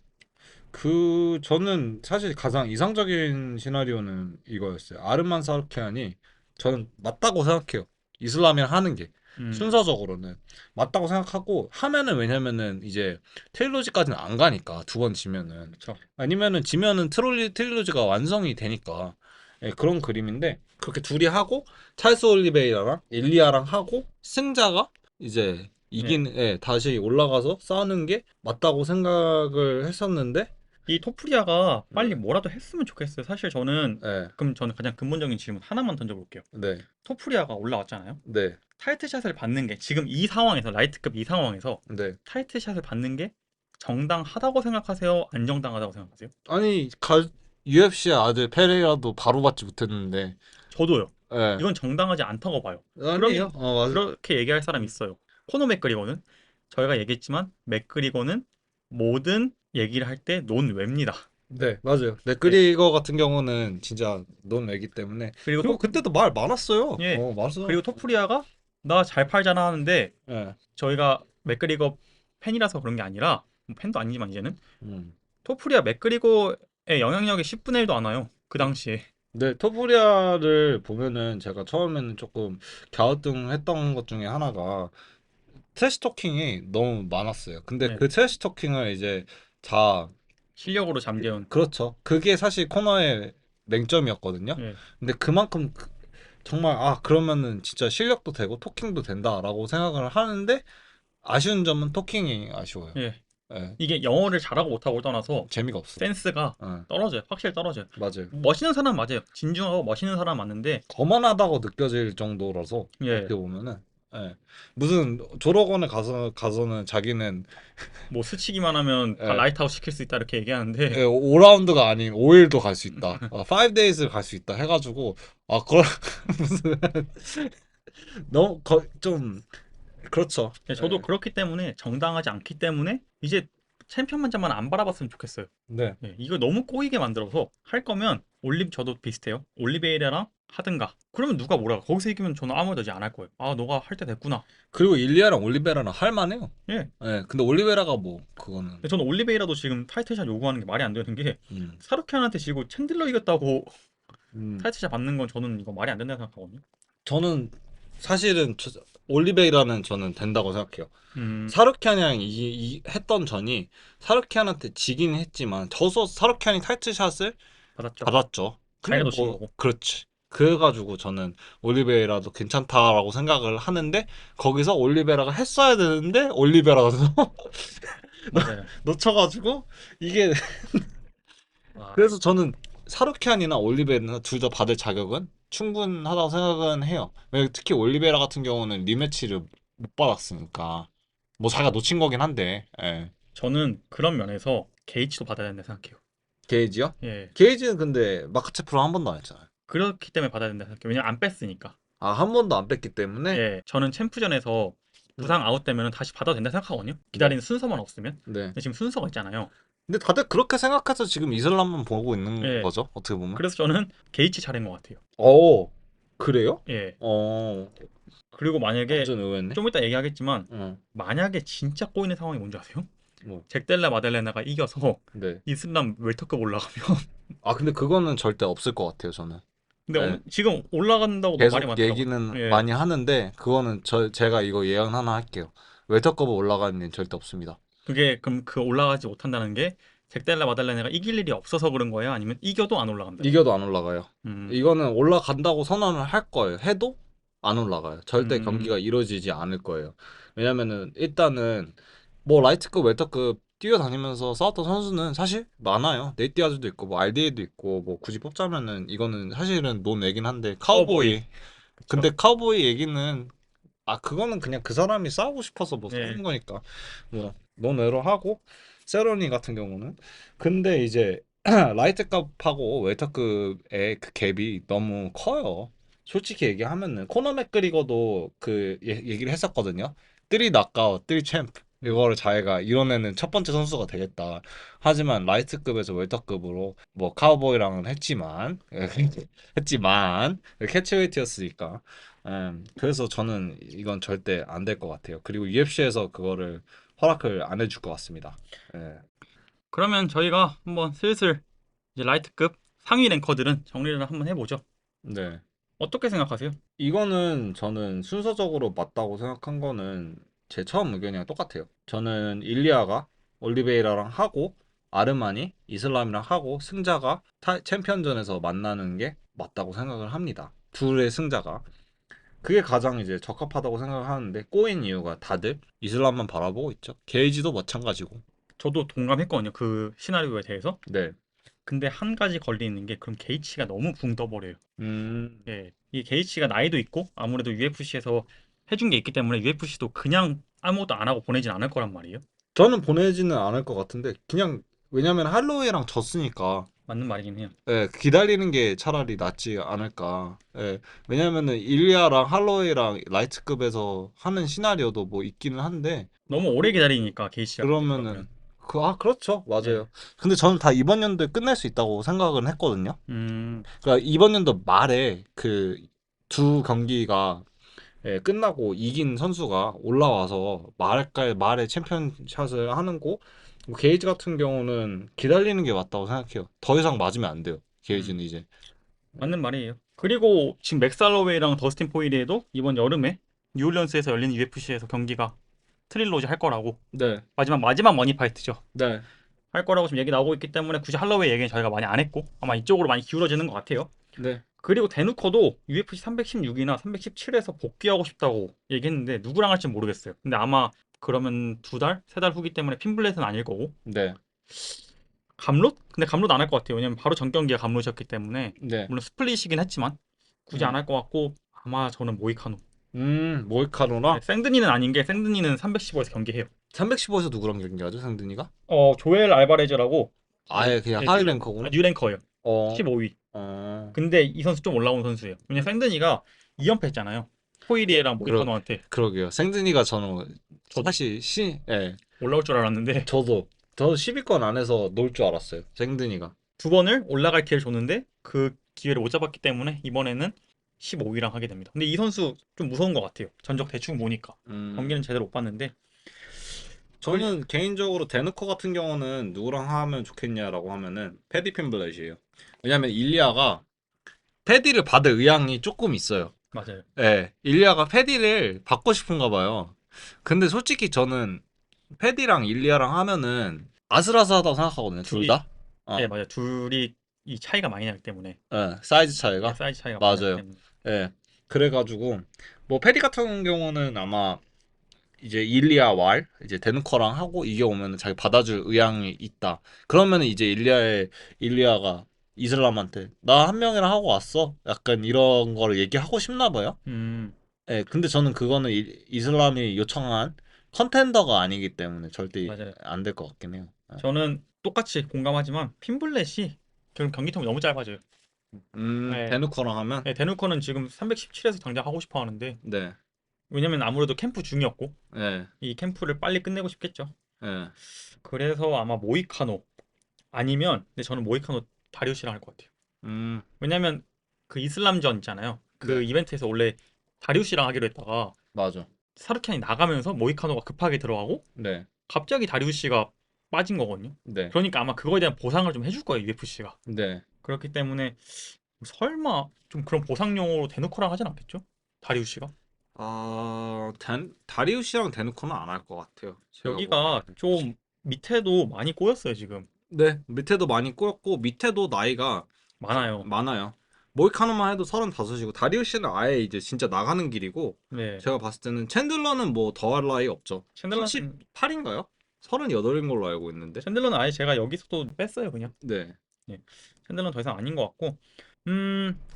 저는 사실 가장 이상적인 시나리오는 이거였어요. 아르만 사르키안이 저는 맞다고 생각해요. 이슬람이랑 하는 게
음,
순서적으로는 맞다고 생각하고 하면은 왜냐면은 이제 트릴로지까지는 안 가니까 두 번 지면은
그렇죠.
아니면은 지면은 트릴로지가 완성이 되니까 예, 그런 그림인데 그렇게 둘이 하고 찰스 올리베이라랑 일리아랑 하고 승자가 이제
네.
다시 올라가서 싸우는 게 맞다고 생각을 했었는데
이 토프리아가 빨리
네.
뭐라도 했으면 좋겠어요. 사실 저는
네.
그럼 저는 가장 근본적인 질문 하나만 던져볼게요.
네.
토프리아가 올라왔잖아요.
네.
타이틀샷을 받는 게 지금 이 상황에서 라이트급 이 상황에서
네.
타이틀샷을 받는 게 정당하다고 생각하세요? 안 정당하다고 생각하세요?
아니, UFC의 아들 페레이라도 바로 받지 못했는데.
저도요.
예.
이건 정당하지 않다고 봐요.
아니에요. 맞아.
그렇게 얘기할 사람 있어요. 코너 맥그리거는 저희가 얘기했지만 맥그리거는 모든 얘기를 할 때 논외입니다.
네, 맞아요.
예.
맥그리거 같은 경우는 진짜 논외기 때문에.
그리고
그리고 그때도 말 많았어요.
예.
많았어.
그리고 토프리아가 나 잘 팔잖아 하는데
예.
저희가 맥그리거 팬이라서 그런 게 아니라 뭐 팬도 아니지만 이제는
음.
토프리아 맥그리거의 영향력이 10분의 1도 안 와요. 그 당시에.
네, 토pu리아를 보면은 제가 처음에는 조금 갸우뚱했던 것 중에 하나가 트래시 토킹이 너무 많았어요. 근데
예.
그 트래시 토킹을 이제 다
실력으로 잠재운.
그렇죠. 그게 사실 코너의 맹점이었거든요.
예.
근데 그만큼 정말 그러면은 진짜 실력도 되고 토킹도 된다라고 생각을 하는데 아쉬운 점은 토킹이 아쉬워요.
예.
예.
이게 영어를 잘하고 못하고 떠나서
재미가 없어.
센스가
예.
떨어져요. 확실히 떨어져요.
맞아요.
멋있는 사람 맞아요. 진중하고 멋있는 사람 맞는데
거만하다고 느껴질 정도라서
예.
어떻게 보면은 예. 무슨 졸업원에 가서는 자기는
뭐 스치기만 하면 다
예.
라이트아웃 시킬 수 있다 이렇게 얘기하는데
5라운드가 아닌 5일도 갈 수 있다. 5days를 갈 수 있다 해가지고 그걸 무슨 너무 좀 그렇죠.
예, 저도
예.
그렇기 때문에 정당하지 않기 때문에 이제 챔피언만장만 안 바라봤으면 좋겠어요.
네.
예, 이거 너무 꼬이게 만들어서 할 거면 저도 비슷해요. 올리베이라랑 하든가. 그러면 누가 뭐라 거기서 이기면 저는 아무 말도 안 할 거예요. 너가 할 때 됐구나.
그리고 일리아랑 올리베라랑 할만해요.
예.
예. 근데 올리베라가 뭐 그거는
근데 저는 올리베이라도 지금 타이틀샷 요구하는 게 말이 안 되는 게
음.
사르키안한테 지고 챈들러 이겼다고
음.
타이틀샷 받는 건 저는 이거 말이 안 된다고 생각하거든요.
저는 사실은 올리베이라는 저는 된다고 생각해요.
음,
사르키안이랑 했던 전이 사르키안한테 지긴 했지만 져서 사르키안이 타이틀샷을
받았죠.
받았죠. 근데
자기가 놓친
뭐
거고.
그렇지. 그래가지고 저는 올리베이라도 괜찮다라고 생각을 하는데 거기서 올리베라가 했어야 되는데 올리베라가
맞아요.
놓쳐가지고 이게
아,
그래서 저는 사르키안이나 올리베라나 둘 다 받을 자격은 충분하다고 생각은 해요. 특히 올리베라 같은 경우는 리매치를 못 받았으니까 뭐 자기가 놓친 거긴 한데 예.
저는 그런 면에서 게이츠도 받아야 된다 생각해요.
게이지요?
예.
게이지는 근데 마크체프로 한 번도 안 했잖아요.
그렇기 때문에 받아야 된다 생각해요. 왜냐면 안 뺐으니까.
아, 한 번도 안 뺐기 때문에
예. 저는 챔프전에서
음,
부상 아웃되면 다시 받아도 된다 생각하거든요.
네.
기다리는 순서만 없으면.
네.
근데 지금 순서가 있잖아요.
근데 다들 그렇게 생각해서 지금 이슬람만 보고 있는
예.
거죠. 어떻게 보면.
그래서 저는 게이츠 차례인 것 같아요.
어, 그래요?
예.
어,
그리고 만약에
완전 의외네.
좀 이따 얘기하겠지만
어,
만약에 진짜 꼬이는 상황이 뭔지 아세요?
뭐,
잭델라 마델레나가 이겨서
네.
이슬람 웰터급 올라가면
아, 근데 그거는 절대 없을 것 같아요, 저는.
근데
네.
지금 올라간다고 막 말이
계속
많더라고요.
얘기는
예.
많이 하는데, 그거는 제가 이거 예언 하나 할게요. 웰터컵 올라가는 일은 절대 없습니다.
그게 그럼 그 올라가지 못한다는 게 잭델라 마델레나가 이길 일이 없어서 그런 거예요? 아니면 이겨도 안 올라간다는 거예요?
이겨도 안 올라가요. 이거는 올라간다고 선언을 할 거예요. 해도 안 올라가요. 절대
음,
경기가 이루어지지 않을 거예요. 왜냐면은 일단은 뭐 라이트급, 웰터급 뛰어다니면서 싸웠던 선수는 사실 많아요. 네이티아즈도 있고 뭐 RDA도 있고 뭐 굳이 뽑자면은 이거는 사실은 논외긴 한데
카우보이.
카우보이. 근데
그쵸.
카우보이 얘기는 그거는 그냥 그 사람이 싸우고 싶어서 뭐
네.
싸우는 거니까 뭐 논외로 하고 세로니 같은 경우는 근데 이제 라이트급하고 웰터급의 그 갭이 너무 커요. 솔직히 얘기하면은 코너 맥그리거도 그 얘기를 했었거든요. 뜨리 낙가워, 뜨리 챔프.
음.
이거를 자기가 이뤄내는 첫 번째 선수가 되겠다. 하지만 라이트급에서 웰터급으로 뭐 카우보이랑은 했지만 했지만 캐치웨이트였으니까 그래서 저는 이건 절대 안 될 것 같아요. 그리고 UFC에서 그거를 허락을 안 해줄 것 같습니다. 예.
그러면 저희가 한번 슬슬 이제 라이트급 상위 랭커들은 정리를 한번 해보죠.
네.
어떻게 생각하세요?
이거는 저는 순서적으로 맞다고 생각한 거는 제 처음 의견이랑 똑같아요. 저는 일리아가 올리베이라랑 하고 아르마니, 이슬람이랑 하고 승자가 챔피언전에서 만나는 게 맞다고 생각을 합니다. 둘의 승자가. 그게 가장 이제 적합하다고 생각을 하는데 꼬인 이유가 다들 이슬람만 바라보고 있죠. 게이지도 마찬가지고.
저도 동감했거든요. 그 시나리오에 대해서.
네.
근데 한 가지 걸리는 게 그럼 게이치가 너무 붕 떠버려요.
음,
예. 이 게이치가 나이도 있고 아무래도 UFC에서 해준 게 있기 때문에 UFC도 그냥 아무것도 안 하고 보내진 않을 거란 말이에요.
저는 보내지는 않을 것 같은데 그냥 왜냐면 할로웨이랑 졌으니까
맞는 말이긴 해요.
예, 기다리는 게 차라리 낫지 않을까. 예, 왜냐면은 일리아랑 할로웨이랑 라이트급에서 하는 시나리오도 뭐 있기는 한데
너무 오래 기다리니까 게이치가
그러면은
그러면.
그렇죠.
예.
맞아요. 근데 저는 다 이번 연도에 끝낼 수 있다고 생각은 했거든요.
음.
그러니까 이번 연도 말에 그 두 경기가 끝나고 이긴 선수가 올라와서 말에 챔피언샷을 하는 거 게이지 같은 경우는 기다리는 게 맞다고 생각해요. 더 이상 맞으면 안 돼요.
음.
게이지는 이제.
맞는 말이에요. 그리고 지금 맥살로웨이랑 더스틴 포이리에도 이번 여름에 뉴올리언스에서 열린 UFC에서 경기가 트릴로지 할 거라고
네,
마지막 머니 파이트죠.
네,
할 거라고 지금 얘기 나오고 있기 때문에 굳이 할로웨이 얘기는 저희가 많이 안 했고 아마 이쪽으로 많이 기울어지는 것 같아요.
네.
그리고 대누커도 UFC 316이나 317에서 복귀하고 싶다고 얘기했는데 누구랑 할지 모르겠어요. 근데 아마 그러면 두 달, 세 달 후기 때문에 핀블렛은 아닐 거고
네,
감롯? 근데 감롯 안 할 것 같아요. 왜냐면 바로 전 경기가 감롯이었기 때문에
네.
물론 스플릿이긴 했지만 굳이 안
음,
할 것 같고 아마 저는 모이카노. 네,
모이카노나
생드니는 아닌 게 생드니는 315에서 경기해요.
315에서 누구랑 경기하죠, 상든이가?
조엘 알바레즈라고
아예 그냥
네,
하이 랭커구나.
뉴랭커예요.
어,
15위.
어,
근데 이 선수 좀 올라온 선수예요. 왜냐면 생드니가 2연패 했잖아요. 포이리에랑
그러
모이카노한테.
그러게요. 생든이가 저는
저도
사실 예,
올라올 줄 알았는데
저도 10위권 안에서 놀 줄 알았어요. 생든이가.
두 번을 올라갈 기회를 줬는데 그 기회를 못 잡았기 때문에 이번에는 15위랑 하게 됩니다. 근데 이 선수 좀 무서운 것 같아요. 전적 대충 보니까
음.
경기는 제대로 못 봤는데 그
저는 개인적으로 데누커 같은 경우는 누구랑 하면 좋겠냐라고 하면은 패디 핀블렛이에요. 왜냐면 일리아가 패디를 받을 의향이 조금 있어요.
맞아요.
예, 일리아가 패디를 받고 싶은가 봐요. 근데 솔직히 저는 패디랑 일리아랑 하면은 아슬아슬하다고 생각하거든요. 둘
둘이
다.
예,
어,
맞아요. 둘이 이 차이가 많이 나기 때문에
예, 사이즈
예,
차이가.
사이즈 차이가 많이 나기
맞아요.
때문에
예. 그래가지고 뭐 패디 같은 경우는 아마 이제 일리아 왈 이제 데누커랑 하고 이게 오면은 자기 받아줄 의향이 있다. 그러면은 이제 일리아가 이슬람한테 나 한 명이랑 하고 왔어. 약간 이런 거를 얘기하고 싶나 봐요.
음,
예, 근데 저는 그거는 이슬람이 요청한 컨텐더가 아니기 때문에 절대
맞아요.
안 될 것 같긴 해요. 예.
저는 똑같이 공감하지만 핀블렛이 지금 경기통이 너무 짧아져요. 예,
데누커랑 하면
예, 데누커는 지금 317에서 당장 하고 싶어 하는데
네,
왜냐면 아무래도 캠프 중이었고
예,
이 캠프를 빨리 끝내고 싶겠죠.
예,
그래서 아마 모이카노 아니면 근데 저는 모이카노 다리우시랑 할 것 같아요.
음,
왜냐면 그 이슬람전 있잖아요. 그
네,
이벤트에서 원래 다리우시랑 하기로 했다가
맞아,
사르키안이 나가면서 모이카노가 급하게 들어가고
네,
갑자기 다리우시가 빠진 거거든요.
네,
그러니까 아마 그거에 대한 보상을 좀 해줄 거예요, UFC가.
네.
그렇기 때문에 설마 좀 그런 보상용으로 대놓고랑 하진 않겠죠? 다리우시가?
다리우시랑 데누커는 안 할 것 같아요. 제가 보기에는.
여기가 좀 밑에도 많이 꼬였어요, 지금.
네, 밑에도 많이 꼬였고 밑에도 나이가
많아요.
많아요. 모이카노만 해도 35이고 다리우시는 아예 이제 진짜 나가는 길이고
네.
제가 봤을 때는 챈들러는 뭐 더할 나위 없죠.
챈들러는
38인가요? 38인 걸로 알고 있는데.
챈들러는 아예 제가 여기서도 뺐어요, 그냥.
네.
예. 챈들러는 더 이상 아닌 것 같고.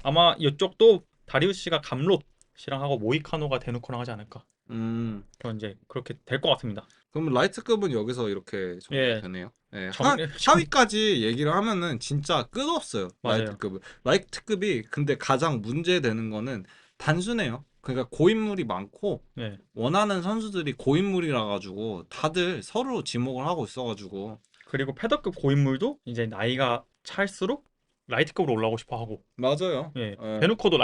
아마 이쪽도 다리우시가 감롯이랑 하고 모이카노가 대놓고랑 하지 않을까.
음.
그럼 이제 그렇게 될 것 같습니다.
그럼 라이트급은 여기서 이렇게 정리가
예.
되네요. 예,
정,
하위까지 얘기를 하면은 진짜 끝없어요.
맞아요.
라이트급은. 라이트급이 근데 가장 문제되는 거는 단순해요. 그러니까 고인물이 많고
네.
원하는 선수들이 고인물이라 가지고 다들 서로 지목을 하고 있어 가지고
그리고 패더급 고인물도 이제 나이가 찰수록 라이트급으로 올라오고 싶어 하고,
맞아요.
예,
예,
베누커도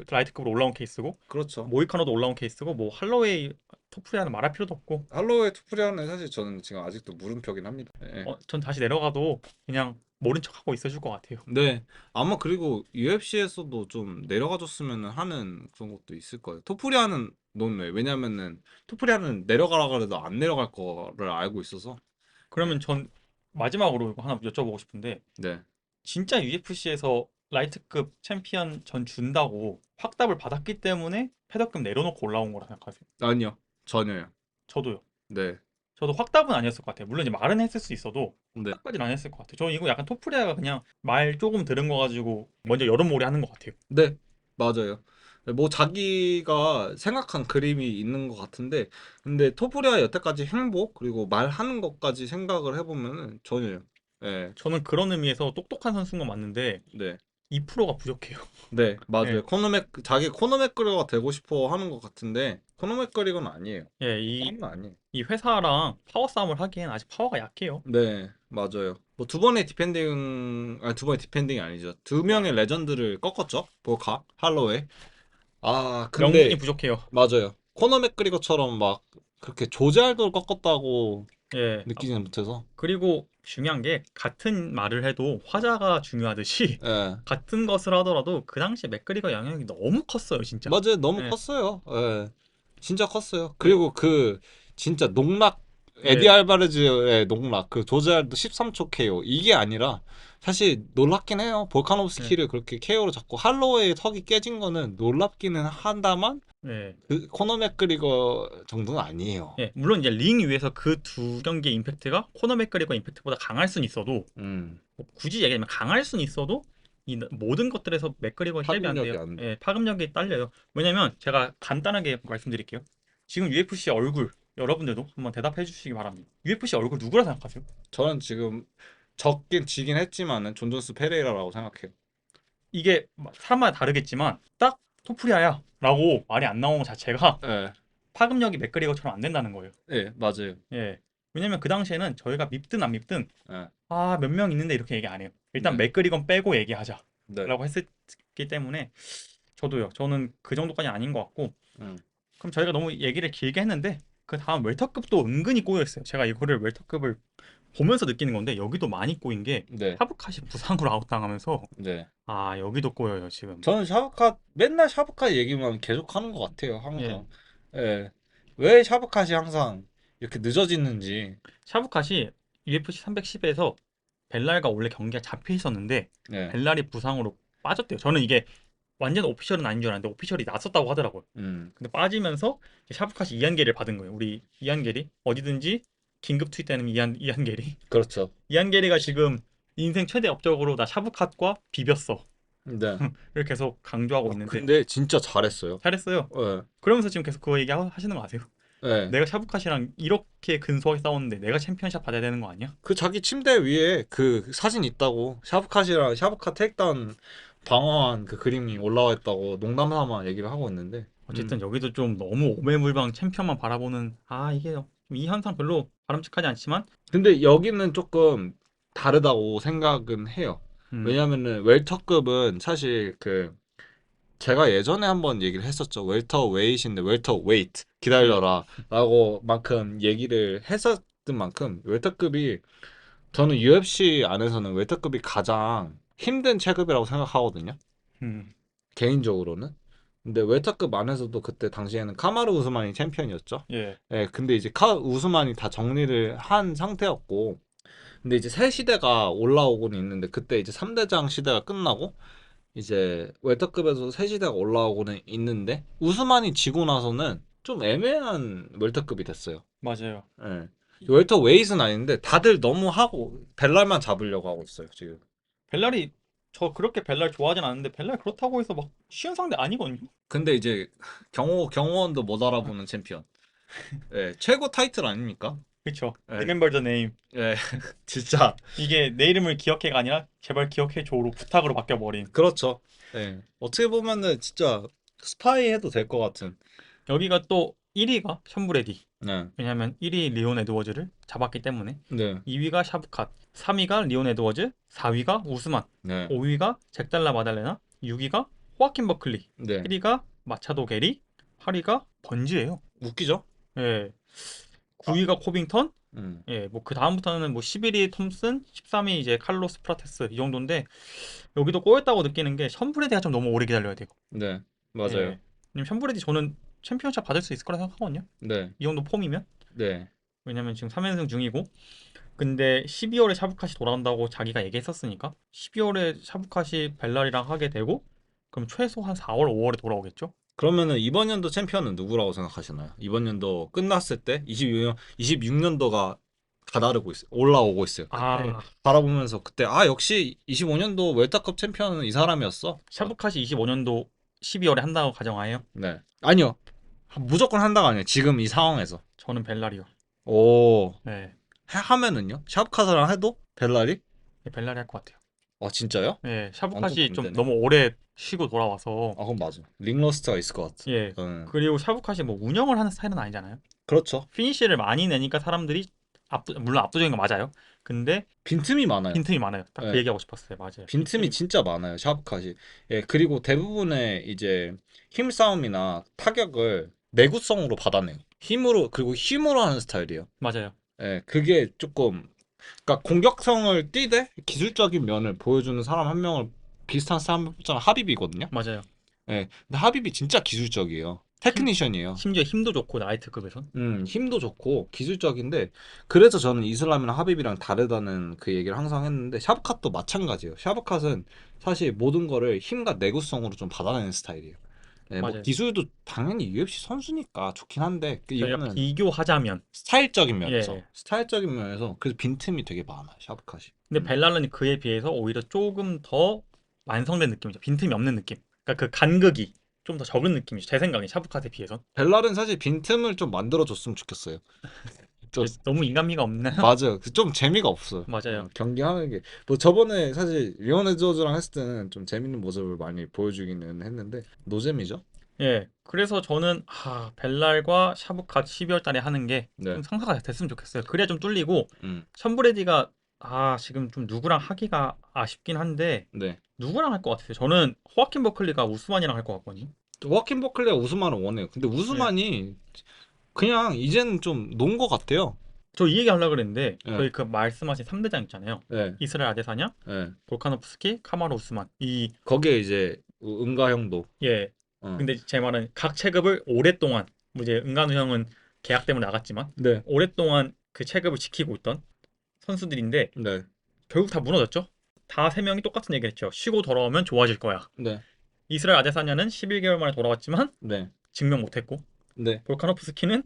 라이트급으로 올라온 케이스고,
그렇죠.
모이카노도 올라온 케이스고, 뭐 할로웨이, 토프리아는 말할 필요도 없고,
할로웨이 투프리아는 사실 저는 지금 아직도 물음표긴 합니다. 예.
전 다시 내려가도 그냥 모른 척하고 있어줄 것 같아요.
네. 아마 그리고 UFC에서도 좀 내려가줬으면 하는 그런 것도 있을 거예요. 토프리아는 논외. 왜냐면은 토프리아는 내려가라 그래도 안 내려갈 거를 알고 있어서. 네.
그러면 전 마지막으로 이거 하나 여쭤보고 싶은데,
네.
진짜 UFC에서 라이트급 챔피언 전 준다고 확답을 받았기 때문에 패더급 내려놓고 올라온 거라 생각하세요?
아니요. 전혀요.
저도요.
네.
저도 확답은 아니었을 것 같아요. 물론 이제 말은 했을 수 있어도
네.
확답까지는 안 했을 것 같아요. 저는 이거 약간 토프리아가 그냥 말 조금 들은 거 가지고 먼저 여론몰이 하는 것 같아요.
네. 맞아요. 뭐 자기가 생각한 그림이 있는 것 같은데 근데 토프리아 여태까지 행보 그리고 말하는 것까지 생각을 해보면은 전혀요. 네.
저는 그런 의미에서 똑똑한 선수인 건 맞는데
네.
2%가 부족해요.
네, 맞아요.
예,
자기 코너 맥그리거가 되고 싶어 하는 것 같은데 코너 맥그리거는 아니에요.
예,
는 아니에요.
이 회사랑 파워 싸움을 하기엔 아직 파워가 약해요.
네, 맞아요. 뭐 두 번의 디펜딩이 아니죠. 두 명의 레전드를 꺾었죠. 보카, 할로웨이. 아,
명분이
근데
부족해요.
맞아요. 코너 맥그리거처럼 막 그렇게 조잘도 꺾었다고
예.
느끼지는 못해서.
그리고 중요한 게 같은 말을 해도 화자가 중요하듯이
예,
같은 것을 하더라도 그 당시에 맥그리거 영향이 너무 컸어요, 진짜.
맞아요. 너무
예,
컸어요. 예. 진짜 컸어요.
그,
그리고 그 진짜 농락 에디
예,
알바레즈의 농락 그 조제알도 13초 KO 이게 아니라 사실 놀랍긴 해요.
예,
볼카노브스키를 그렇게 KO로 잡고 할로웨이 턱이 깨진 거는 놀랍기는 한다만
예.
그 코너 맥그리거 정도는 아니에요.
예, 물론 이제 링 위에서 그 두 경기의 임팩트가 코너 맥그리거 임팩트보다 강할 순 있어도
음.
뭐 굳이 얘기하면 강할 순 있어도 이 모든 것들에서 맥그리거의 잽이 안
파급력이
돼요.
안 돼.
예, 파급력이 딸려요. 왜냐면 제가 간단하게 말씀드릴게요. 지금 UFC 얼굴 여러분들도 한번 대답해 주시기 바랍니다. UFC 얼굴 누구라 생각하세요?
저는 지금 적긴 지긴 했지만은 존 존스 페레이라라고 생각해요.
이게 사람마다 다르겠지만 딱 토프리아야 라고 말이 안 나오는 것 자체가
예.
파급력이 맥그리거처럼 안 된다는 거예요.
예, 맞아요.
예. 왜냐면 그 당시에는 저희가 밉든 안 밉든
예.
몇 명 있는데 이렇게 얘기 안 해요. 일단
네.
맥그리건 빼고 얘기하자라고
네.
했었기 때문에 저도요. 저는 그 정도까지 아닌 것 같고
음.
그럼 저희가 너무 얘기를 길게 했는데 그 다음 웰터급도 은근히 꼬여 있어요. 제가 이거를 웰터급을 보면서 느끼는 건데 여기도 많이 꼬인 게
네.
하브카시 부상으로 아웃당하면서
네.
아, 여기도 꼬여요, 지금.
저는 샤브카 맨날 샤브카 얘기만 계속 하는 것 같아요.
예.
항상. 예. 왜 샤브카시 항상 이렇게 늦어지는지.
샤브캇이 UFC 310에서 벨랄과 원래 경기가 잡혀 있었는데
예.
벨랄이 부상으로 빠졌대요. 저는 이게 완전 오피셜은 아닌 줄 알았는데 오피셜이 났었다고 하더라고요.
음.
근데 빠지면서 샤브캇이 이한계를 받은 거예요. 우리 이한계리 어디든지 긴급 투입되는 이한계리.
그렇죠.
이한계리가 지금 인생 최대 업적으로 나 샤브캇과 비볐어.
네.
를 계속 강조하고 있는데
근데 진짜 잘했어요.
잘했어요.
예.
그러면서 지금 계속 그거 하시는 거 아세요?
예.
내가 샤브캇이랑 이렇게 근소하게 싸웠는데 내가 챔피언샷 받아야 되는 거 아니야?
그 자기 침대 위에 그 사진 있다고 샤브카시랑 샤브카 테이크다운 방어한 그 그림이 올라와 있다고 농담 삼아 얘기를 하고 있는데
어쨌든 여기도 좀 너무 오매물방 챔피언만 바라보는 이게 이 현상 별로 바람직하지 않지만
근데 여기는 조금 다르다고 생각은 해요.
음,
왜냐면은 웰터급은 사실 그 제가 예전에 한번 얘기를 했었죠. 웰터웨이트인데 웰터웨이트
예,
기다려라 라고 만큼 얘기를 했었던 만큼 웰터급이 저는 UFC 안에서는 웰터급이 가장 힘든 체급이라고 생각하거든요.
음,
개인적으로는. 근데 웰터급 안에서도 그때 당시에는 카마르 우스만이 챔피언이었죠.
예,
예, 근데 이제 카 우스만이 다 정리를 한 상태였고, 근데 이제 새 시대가 올라오고는 있는데 그때 이제 3대장 시대가 끝나고 이제 웰터급에서 새 시대가 올라오고는 있는데 우스만이 지고 나서는 좀 애매한 웰터급이 됐어요.
맞아요.
예. 웰터 웨이트는 아닌데 다들 너무 하고 벨랄만 잡으려고 하고 있어요 지금.
벨랄이 저 그렇게 벨랄 좋아하진 않는데 벨랄 그렇다고 해서 막 쉬운 상대 아니거든요.
근데 이제 경호원도 못 알아보는 챔피언. 예, 최고 타이틀 아닙니까?
그쵸?
예,
Remember the name.
예, 진짜
이게 내 이름을 기억해가 아니라 제발 기억해줘로 부탁으로 바뀌어버린.
그렇죠. 예, 어떻게 보면은 진짜 스파이 해도 될 것 같은.
여기가 또 1위가 션브레디.
네,
왜냐면 1위 리온 에드워즈를 잡았기 때문에.
네,
2위가 샤브캇, 3위가 리온 에드워즈, 4위가 우스만,
네,
5위가 잭달라 마달레나, 6위가 호아킨 버클리,
네.
7위가 마차도 게리, 8위가 번지예요.
웃기죠?
예.
아,
9위가 코빙턴,
음,
예, 뭐 그 다음부터는 뭐 11위 톰슨, 13위 이제 칼로스 프라테스 이 정도인데 여기도 꼬였다고 느끼는 게 션브레디가 좀 너무 오래 기다려야 돼요.
네, 맞아요.
예. 왜냐면 션브레디 저는 챔피언샷 받을 수 있을 거라 생각하거든요.
네,
이 정도 폼이면.
네,
왜냐면 지금 3연승 중이고 근데 12월에 샤브캇이 돌아온다고 자기가 얘기했었으니까 12월에 샤브캇이 벨랄이랑 하게 되고 그럼 최소 한 4월, 5월에 돌아오겠죠?
그러면은 이번 연도 챔피언은 누구라고 생각하시나요? 이번 연도 끝났을 때 26년도가 다다르고 있어요. 올라오고 있어요. 그때
아,
바라보면서 그때 역시 25년도 웰터컵 챔피언은 이 사람이었어.
샤브캇이 25년도 12월에 한다고 가정하에요.
네. 아니요. 무조건 한다가 아니에요. 지금 이 상황에서.
저는 벨랄이요.
오.
네,
하면은요? 샤브카스랑 해도 벨라리?
벨랄이 할 것 같아요.
진짜요?
네,
완전
샤브캇이 좀
반대네.
너무 오래 쉬고 돌아와서
그건 맞아. 링러스트가 있을 것 같아.
예.
저는.
그리고 샤브캇이 뭐 운영을 하는 스타일은 아니잖아요.
그렇죠.
피니시를 많이 내니까 사람들이 물론 압도적인 거 맞아요. 근데
빈틈이 많아요.
빈틈이 많아요. 딱 그
네.
얘기하고 싶었어요. 맞아요.
빈틈이 진짜 많아요. 샤브카시. 예, 그리고 대부분의 이제 힘싸움이나 타격을 내구성으로 받아내요. 힘으로 그리고 힘으로 하는 스타일이에요.
맞아요.
예, 그게 조금 그러니까 공격성을 띠되 기술적인 면을 보여주는 사람 한 명을 비슷한 사람 뽑자면 하비비거든요.
맞아요.
예, 근데 하비비 진짜 기술적이에요.
힘,
테크니션이에요.
심지어 힘도 좋고 나이트급에선.
힘도 좋고 기술적인데 그래서 저는 이슬람이랑 하비비랑 다르다는 그 얘기를 항상 했는데 샤브캅도 마찬가지예요. 샤브캅은 사실 모든 거를 힘과 내구성으로 좀 받아내는 스타일이에요. 네, 뭐
맞아요.
기술도 당연히 UFC 선수니까 좋긴 한데
저희가
이거는
비교하자면
스타일적인 면에서
예.
그래서 빈틈이 되게 많아요. 샤브캅이.
근데 벨랄은 그에 비해서 오히려 조금 더 완성된 느낌이죠. 빈틈이 없는 느낌. 그러니까 그 간극이 좀 더 적은 느낌이죠. 제 생각에 샤브캅에 비해선.
벨랄은 사실 빈틈을 좀 만들어 줬으면 좋겠어요. 좀
너무 인간미가 없나요?
맞아요. 좀 재미가 없어요.
맞아요.
경기하는 게. 뭐 저번에 사실 리오네 조즈랑 했을 때는 좀 재밌는 모습을 많이 보여주기는 했는데 노잼이죠.
예. 그래서 저는 벨랄과 샤브캇 12월 달에 하는 게 좀
네.
상사가 됐으면 좋겠어요. 그래야 좀 뚫리고
음.
션브레디가 지금 좀 누구랑 하기가 아쉽긴 한데
네.
누구랑 할 것 같으세요? 저는 호아킨 버클리가 우스만이랑 할 것 같거든요.
워킨 버클리가 우스만을 원해요. 근데
예.
우스만이 그냥 이제는 좀 논 것 같아요.
저 이 얘기 하려고 그랬는데
예,
저희 그 말씀하신 3대장 있잖아요.
예,
이스라엘 아데사냐,
예.
볼카노프스키, 카마루 우스만. 이
거기에 이제 은가형도.
예.
어.
근데 제 말은 각 체급을 오랫동안 뭐 이제 은간우 형은 계약 때문에 나갔지만
네,
오랫동안 그 체급을 지키고 있던 선수들인데
네,
결국 다 무너졌죠. 다 세 명이 똑같은 얘기를 했죠. 쉬고 돌아오면 좋아질 거야.
네,
이스라엘 아데사냐는 11개월 만에 돌아왔지만
네,
증명 못했고
네,
볼카노프스키는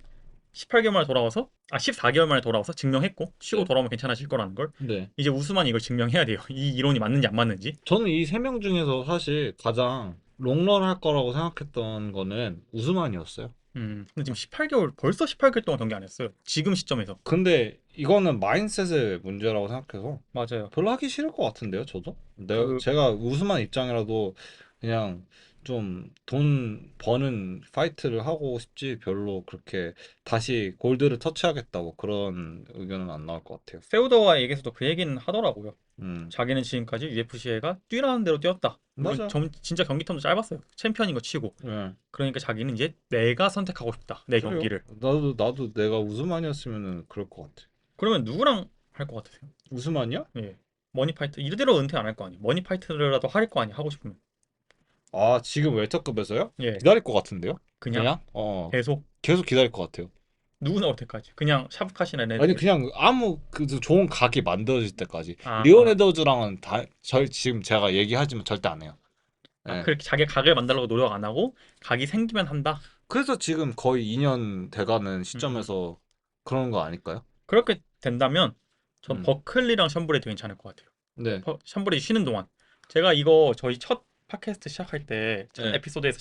18개월 만에 돌아와서 14개월 만에 돌아와서 증명했고 쉬고
네,
돌아오면 괜찮아질 거라는 걸
네.
이제 우스만이 이걸 증명해야 돼요. 이 이론이 맞는지 안 맞는지.
저는 이 세 명 중에서 사실 가장 롱런 할 거라고 생각했던 거는 우스만이었어요.
근데 지금 18개월 벌써 18개월 동안 경기 안 했어요. 지금 시점에서.
근데 이거는 마인셋의 문제라고 생각해서
맞아요.
별로 하기 싫을 것 같은데요, 저도?
그
제가 우스만 입장이라도 그냥 좀 돈 버는 파이트를 하고 싶지 별로 그렇게 다시 골드를 터치하겠다고 그런 의견은 안 나올 것 같아요.
세우더와 얘기에서도 그 얘기는 하더라고요.
음,
자기는 지금까지 UFC가 뛰라는 대로 뛰었다. 물론
맞아.
진짜 경기 텀도 짧았어요. 챔피언인 거 치고.
예.
그러니까 자기는 이제 내가 선택하고 싶다. 내
그래요.
경기를.
나도 내가 우스만이었으면은 그럴 것 같아.
그러면 누구랑 할 것 같으세요?
우스만이야?
예. 머니파이트 이대로 은퇴 안 할 거 아니에요. 머니파이트라도 할 거 아니에요. 하고 싶으면.
아, 지금 웰터급에서요?
예.
기다릴 것 같은데요?
그냥
그냥?
계속
계속 기다릴 것 같아요.
누구 나올 때까지. 그냥 샤브카시나
아니
애들.
그냥 아무 그 좋은 각이 만들어질 때까지.
아,
리온
아.
에더즈랑은 지금 제가 얘기하지만 절대 안 해요.
아,
예.
그렇게 자기 각을 만들려고 노력 안 하고 각이 생기면 한다.
그래서 지금 거의 2년 돼가는
음, 음.
시점에서 그런 거 아닐까요?
그렇게 된다면 전
음.
버클리랑 션브레드 괜찮을 것 같아요.
네.
션브레드 쉬는 동안 제가 이거 저희 첫 팟캐스트 시작할 때 첫
네.
에피소드에서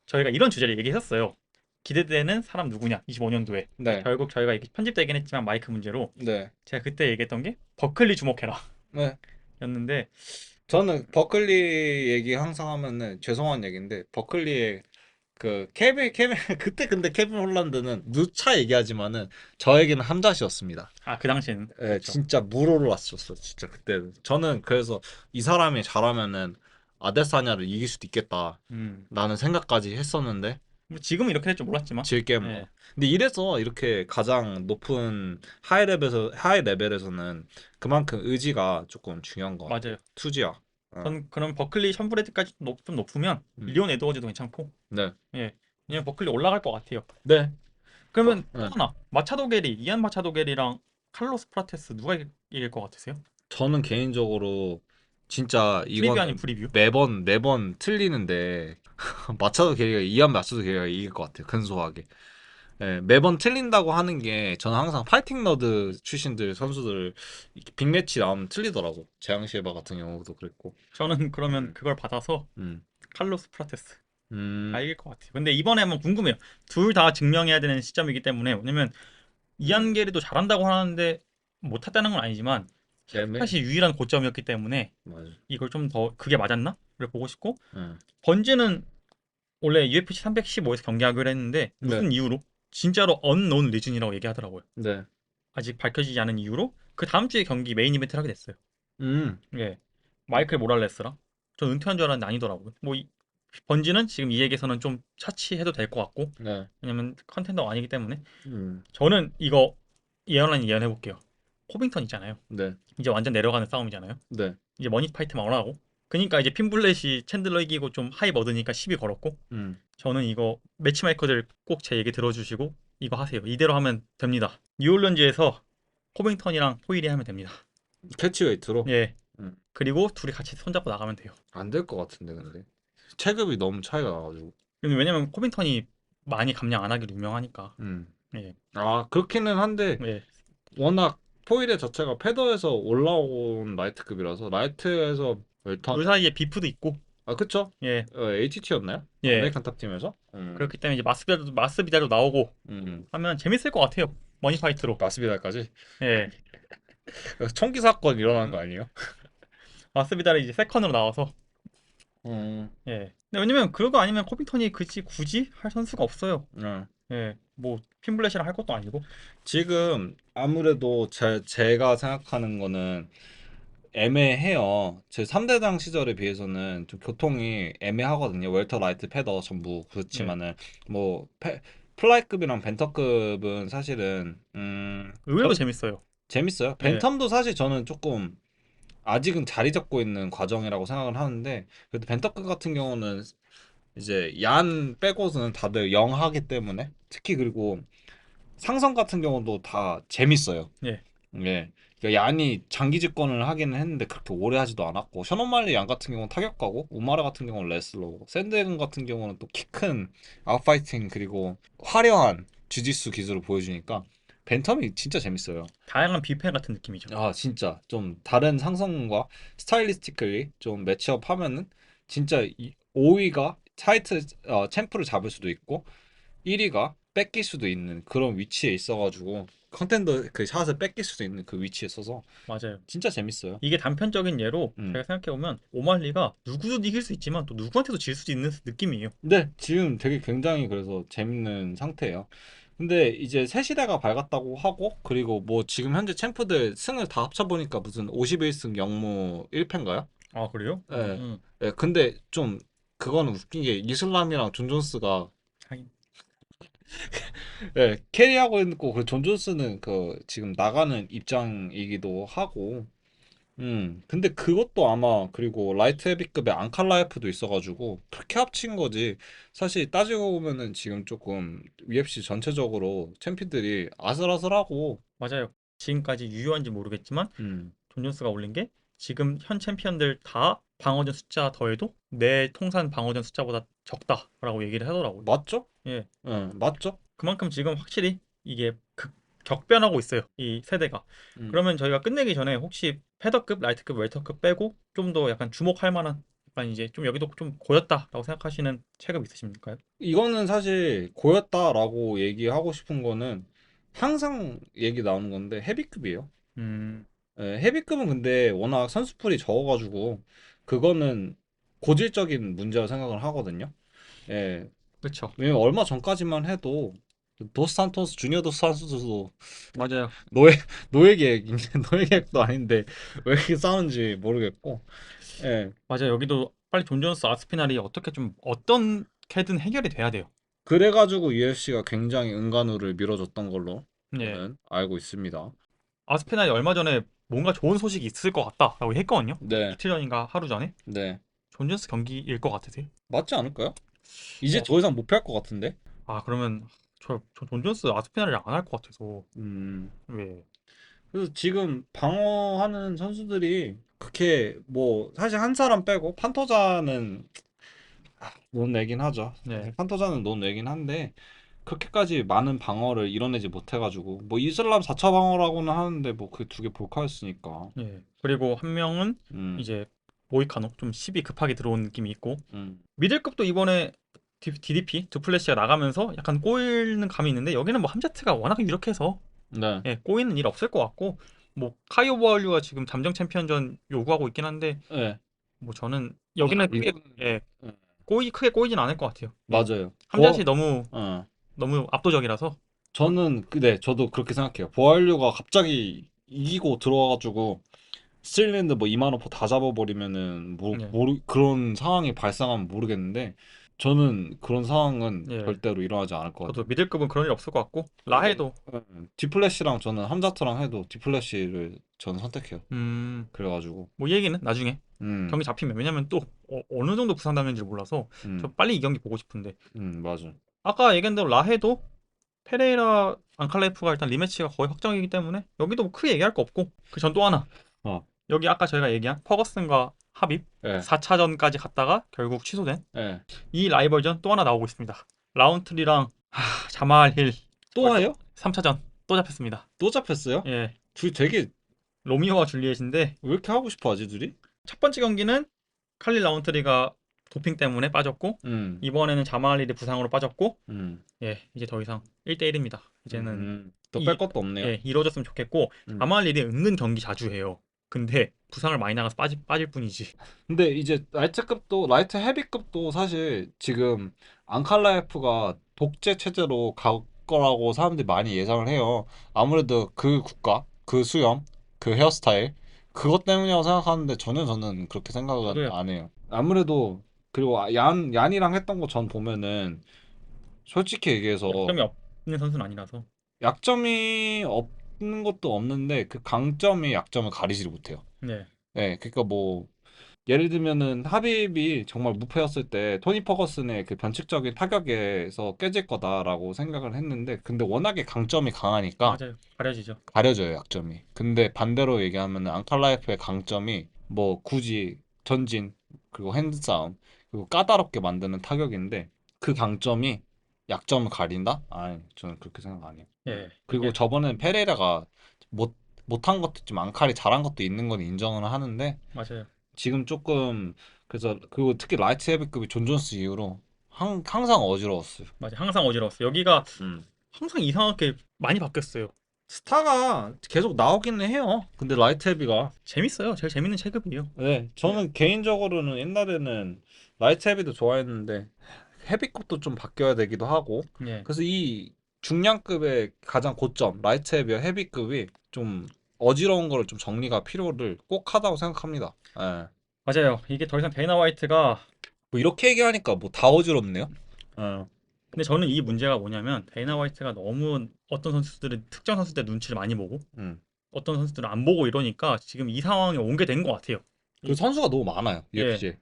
저희가 이런 주제를 얘기했었어요. 기대되는 사람 누구냐 25년도에.
네.
결국 저희가 이게 편집되긴 했지만 마이크 문제로
네.
제가 그때 얘기했던 게 버클리 주목해라
네.
였는데
저는 버클리 얘기 항상 하면은 죄송한 얘기인데 버클리의 그 케빈 그때 근데 케빈 홀란드는 누차 얘기하지만은 저에게는 함자시였습니다.
아 그 당시에는
예,
그렇죠.
진짜 무로로 왔었어, 진짜 그때는. 저는 그래서 이 사람이 잘하면은 아데사냐를 이길 수도 있겠다.
음.
라는 생각까지 했었는데
뭐 지금은 이렇게 될 줄 몰랐지만
질게 뭐.
예,
근데 이래서 이렇게 가장 높은 하이 레벨에서는 그만큼 의지가 조금 중요한 것 같아요.
맞아요.
투지야. 어.
전 그럼 버클리 션브레드까지 좀 높으면
음.
리온 에드워즈도 괜찮고
네.
예, 그냥 버클리 올라갈 것 같아요.
네.
그러면 또
네.
하나 마차도 게리, 이안 마차도 게리랑 칼로스 프라테스 누가 이길 것 같으세요?
저는 개인적으로 진짜
프리뷰 아닌
이거는
프리뷰?
매번 틀리는데 이안 맞춰도 걔가 이길 것 같아요. 근소하게. 예, 매번 틀린다고 하는 게 저는 항상 파이팅 너드 출신들 선수들 이렇게 빅매치 나오면 틀리더라고. 재앙 시에바 같은 경우도 그랬고.
저는 그러면
음,
그걸 받아서
음,
칼로스 프라테스 가
음,
이길 것 같아요. 근데 이번에 한번 궁금해요. 둘 다 증명해야 되는 시점이기 때문에 왜냐면 이안 게리도 잘한다고 하는데 못했다는 건 아니지만
애매.
샷이 유일한 고점이었기 때문에
맞아.
이걸 좀 더 그게 맞았나? 를 보고 싶고
응.
번즈는 원래 UFC 315에서 경기하기로 했는데
네,
무슨 이유로 진짜로 언노운 리즌이라고 얘기하더라고요.
네.
아직 밝혀지지 않은 이유로 그 다음 주에 경기 메인 이벤트를 하게 됐어요.
음,
예. 마이클 모랄레스랑 전 은퇴한 줄 알았는데 아니더라고요. 번지는 지금 이 얘기에서는 좀 차치해도 될 것 같고
네.
왜냐면 컨텐더가 아니기 때문에
음,
저는 이거 예언해 볼게요. 코빙턴 있잖아요.
네,
이제 완전 내려가는 싸움이잖아요.
네.
이제 머니 파이트만 올라가고 그러니까 이제 핀블렛이 챈들러 이기고 좀 하이 얻으니까 시비 걸었고
음.
저는 이거 매치메이커들 꼭 제 얘기 들어주시고 이거 하세요. 이대로 하면 됩니다. 뉴올리언즈에서 코빙턴이랑 포일이 하면 됩니다.
캐치웨이트로.
예.
음.
그리고 둘이 같이 손잡고 나가면 돼요.
안 될 것 같은데 근데 체급이 너무 차이가 나가지고.
왜냐면 코빙턴이 많이 감량 안 하기로 유명하니까.
음.
예.
아 그렇기는 한데
예.
워낙 포일의 자체가 패더에서 올라온 라이트급이라서 라이트에서 웰터.
그 사이에 비프도 있고.
아 그쵸?
예.
ATT였나요?
예.
아메리칸 탑팀에서?
그렇기 때문에 이제 마스비달도 나오고
음.
하면 재밌을 것 같아요. 머니 파이트로.
마스비달까지
예.
총기 사건 일어난 거 아니에요?
마스비달이 이제 세컨으로 나와서
음.
예. 근데 왜냐면 그거 아니면 코빙턴이 굳이 할 선수가 없어요.
음.
예. 뭐 핀블렛이랑 할 것도 아니고.
지금 아무래도 제가 생각하는 거는 애매해요. 제 3대장 시절에 비해서는 좀 교통이 애매하거든요. 웰터 라이트 패더 전부
예.
그렇지만은 뭐 플라이급이랑 벤터급은 사실은
의외로 재밌어요.
재밌어요.
예,
벤텀도 사실 저는 조금 아직은 자리 잡고 있는 과정이라고 생각을 하는데, 그래도 벤터급 같은 경우는 이제 얀 빼고는 다들 영하기 때문에, 특히 그리고 상성 같은 경우도 다 재밌어요.
예,
예. 그러니까 얀이 장기 집권을 하기는 했는데 그렇게 오래 하지도 않았고, 셔넌말리 양 같은 경우는 타격가고, 우마르 같은 경우는 레슬러고, 샌드해근 같은 경우는 또 키 큰 아웃파이팅 그리고 화려한 주짓수 기술을 보여주니까 벤텀이 진짜 재밌어요.
다양한 뷔페 같은 느낌이죠.
아 진짜 좀 다른 상성과 스타일리스티컬리 좀 매치업 하면은 진짜 5위가 타이틀 챔프를 잡을 수도 있고 1위가 뺏길 수도 있는 그런 위치에 있어가지고 컨텐더 그 샷을 뺏길 수도 있는 그 위치에 있어서
맞아요.
진짜 재밌어요.
이게 단편적인 예로
음.
제가 생각해보면 오말리가 누구도 이길 수 있지만 또 누구한테도 질 수 있는 느낌이에요.
근데 지금 되게 굉장히 그래서 재밌는 상태예요. 근데 이제 새 시대가 밝았다고 하고 그리고 뭐 지금 현재 챔프들 승을 다 합쳐보니까 무슨 51승 0무 1패인가요?
아, 그래요?
예. 예, 근데 좀 그거는 웃긴 게 이슬람이랑 존 존스가
하긴.
예, 캐리하고 있고 그 존 존스는 그 지금 나가는 입장이기도 하고 근데 그것도 아마 그리고 라이트 헤비급에 앙칼라이프도 있어가지고 그렇게 합친 거지 사실 따지고 보면은 지금 조금 UFC 전체적으로 챔피들이 아슬아슬하고
맞아요. 지금까지 유효한지 모르겠지만
음
존 존스가 올린 게 지금 현 챔피언들 다 방어전 숫자 더해도 내 통산 방어전 숫자보다 적다라고 얘기를 하더라고요.
맞죠?
예.
예, 맞죠?
그만큼 지금 확실히 이게 격변하고 있어요. 이 세대가.
음.
그러면 저희가 끝내기 전에 혹시 패더급, 라이트급, 웰터급 빼고 좀 더 약간 주목할 만한 약간 이제 좀 여기도 좀 고였다라고 생각하시는 체급 있으십니까?
이거는 사실 고였다라고 얘기하고 싶은 거는 항상 얘기 나오는 건데 헤비급이에요.
음,
예, 헤비급은 근데 워낙 선수풀이 적어가지고 그거는 고질적인 문제라고 생각을 하거든요. 예,
그렇죠.
왜냐면 얼마 전까지만 해도 도스 산토스 주니어 도스 산토스도
맞아요.
노예 노예 계획인데 노예 계획도 아닌데 왜 이렇게 싸우는지 모르겠고 예
맞아요. 여기도 빨리 존 존스 아스피날이 어떻게 좀 어떻게든 해결이 돼야 돼요.
그래가지고 UFC가 굉장히 은간우를 밀어줬던 걸로
예.
저는 알고 있습니다.
아스피날이 얼마 전에 뭔가 좋은 소식이 있을 것 같다라고 했거든요.
네,
이틀 전인가 하루 전에.
네
존 존스 경기일 것 같으세요?
맞지 않을까요? 이제
어,
더 이상 못 피할 것 같은데.
아, 그러면 존 존스 아스피날을 안 할 것 같아서.
음.
왜?
그래서 지금 방어하는 선수들이 그렇게 뭐 사실 한 사람 빼고 판토자는 논외긴 하죠.
네.
판토자는 논외긴 한데 그렇게까지 많은 방어를 이뤄내지 못해가지고 뭐 이슬람 4차 방어라고는 하는데 뭐 그 두 개 볼카였으니까.
예. 그리고 한 명은
음,
이제 모이카노 좀 10이 급하게 들어온 느낌이 있고
음,
미들급도 이번에 DDP 두플래시가 나가면서 약간 꼬이는 감이 있는데 여기는 뭐 함자트가 워낙 유력해서
네,
예, 꼬이는 일 없을 것 같고 뭐 카이오 버얼류가 지금 잠정 챔피언전 요구하고 있긴 한데
네.
뭐 저는 여기는 크게
이거는
예,
네,
크게 꼬이진 않을 것 같아요. 예.
맞아요.
함자트이 너무
어,
너무 압도적이라서
저는 네, 저도 그렇게 생각해요. 보알류가 갑자기 이기고 들어와가지고 스틸랜드 뭐 2만 오퍼 다 잡아버리면은 뭐
예.
그런 상황이 발생하면 모르겠는데 저는 그런 상황은
예.
절대로 일어나지 않을 것
저도
같아요.
미들급은 그런 일 없을 것 같고
그리고
라헤도
디플래시랑 저는 함자트랑 해도 디플래시를 저는 선택해요.
음,
그래가지고
뭐 이 얘기는 나중에
음,
경기 잡히면 왜냐면 또 어느 정도 부상당했는지 몰라서 저
음,
빨리 이 경기 보고 싶은데
맞아.
아까 얘기한 대로 라헤도 페레이라 안칼라이프가 일단 리매치가 거의 확정이기 때문에 여기도 뭐 크게 얘기할 거 없고 그 전 또 하나
어,
여기 아까 저희가 얘기한 퍼거슨과 합입
예,
4차전까지 갔다가 결국 취소된
예.
이 라이벌전 또 하나 나오고 있습니다. 라운트리랑 자말 힐
또
벌써
와요?
3차전 또 잡혔습니다.
또 잡혔어요?
예,
둘이 되게
로미오와 줄리엣인데
왜 이렇게 하고 싶어 하지 둘이?
첫 번째 경기는 칼릴 라운트리가 도핑 때문에 빠졌고
음,
이번에는 자말 힐이 부상으로 빠졌고
음,
예, 이제 더 이상 1대1입니다. 이제는
더 뺄
이
것도 없네요.
예, 이루어졌으면 좋겠고
음.
자말릴이 은근 경기 자주 해요. 근데 부상을 많이 나가서 빠질 뿐이지.
근데 이제 라이트 헤비급도 사실 지금 앙칼라에프가 독재 체제로 갈 거라고 사람들이 많이 예상을 해요. 아무래도 그 국가, 그 수염, 그 헤어스타일 그것 때문이라고 생각하는데 전혀 저는 그렇게 생각은
저도요.
안 해요. 아무래도 그리고 얀이랑 했던 거 전 보면은 솔직히 얘기해서
약점이 없는 선수는 아니라서.
약점이 없는 것도 없는데 그 강점이 약점을 가리지를 못해요.
네,
네, 그러니까 뭐 예를 들면은 하빕이 정말 무패였을 때 토니 퍼거슨의 그 변칙적인 타격에서 깨질 거다라고 생각을 했는데 근데 워낙에 강점이 강하니까
맞아요. 가려지죠.
가려져요, 약점이. 근데 반대로 얘기하면은 앙칼라이프의 강점이 뭐 굳이 전진 그리고 핸드싸움 그리고 까다롭게 만드는 타격인데 그 강점이 약점을 가린다? 아니 저는 그렇게 생각 안 해요.
예,
그리고
이게
저번엔 페레이라가 못 못한 것도 있지만 앙칼이 잘한 것도 있는 건 인정을 하는데
맞아요.
지금 조금 그래서 그리고 특히 라이트 헤비급이 존 존스 이후로 항상 어지러웠어요.
맞아요. 항상 어지러웠어요. 여기가
음.
항상 이상하게 많이 바뀌었어요.
스타가 계속 나오기는 해요. 근데 라이트 헤비가
재밌어요. 제일 재밌는 체급이에요.
네, 저는 개인적으로는 옛날에는 라이트 헤비도 좋아했는데 헤비급도 좀 바뀌어야 되기도 하고
예,
그래서 이 중량급의 가장 고점 라이트 헤비와 헤비급이 좀 어지러운 거를 좀 정리가 필요를 꼭 하다고 생각합니다. 예.
맞아요. 이게 더 이상 데이나 화이트가
뭐 이렇게 얘기하니까 뭐 다 어지럽네요. 예.
근데 저는 이 문제가 뭐냐면 데이나 화이트가 너무 어떤 선수들은 특정 선수들 눈치를 많이 보고
음.
어떤 선수들은 안 보고 이러니까 지금 이 상황에 온 게 된 것 같아요.
그 선수가 너무 많아요.
예,
UFC에.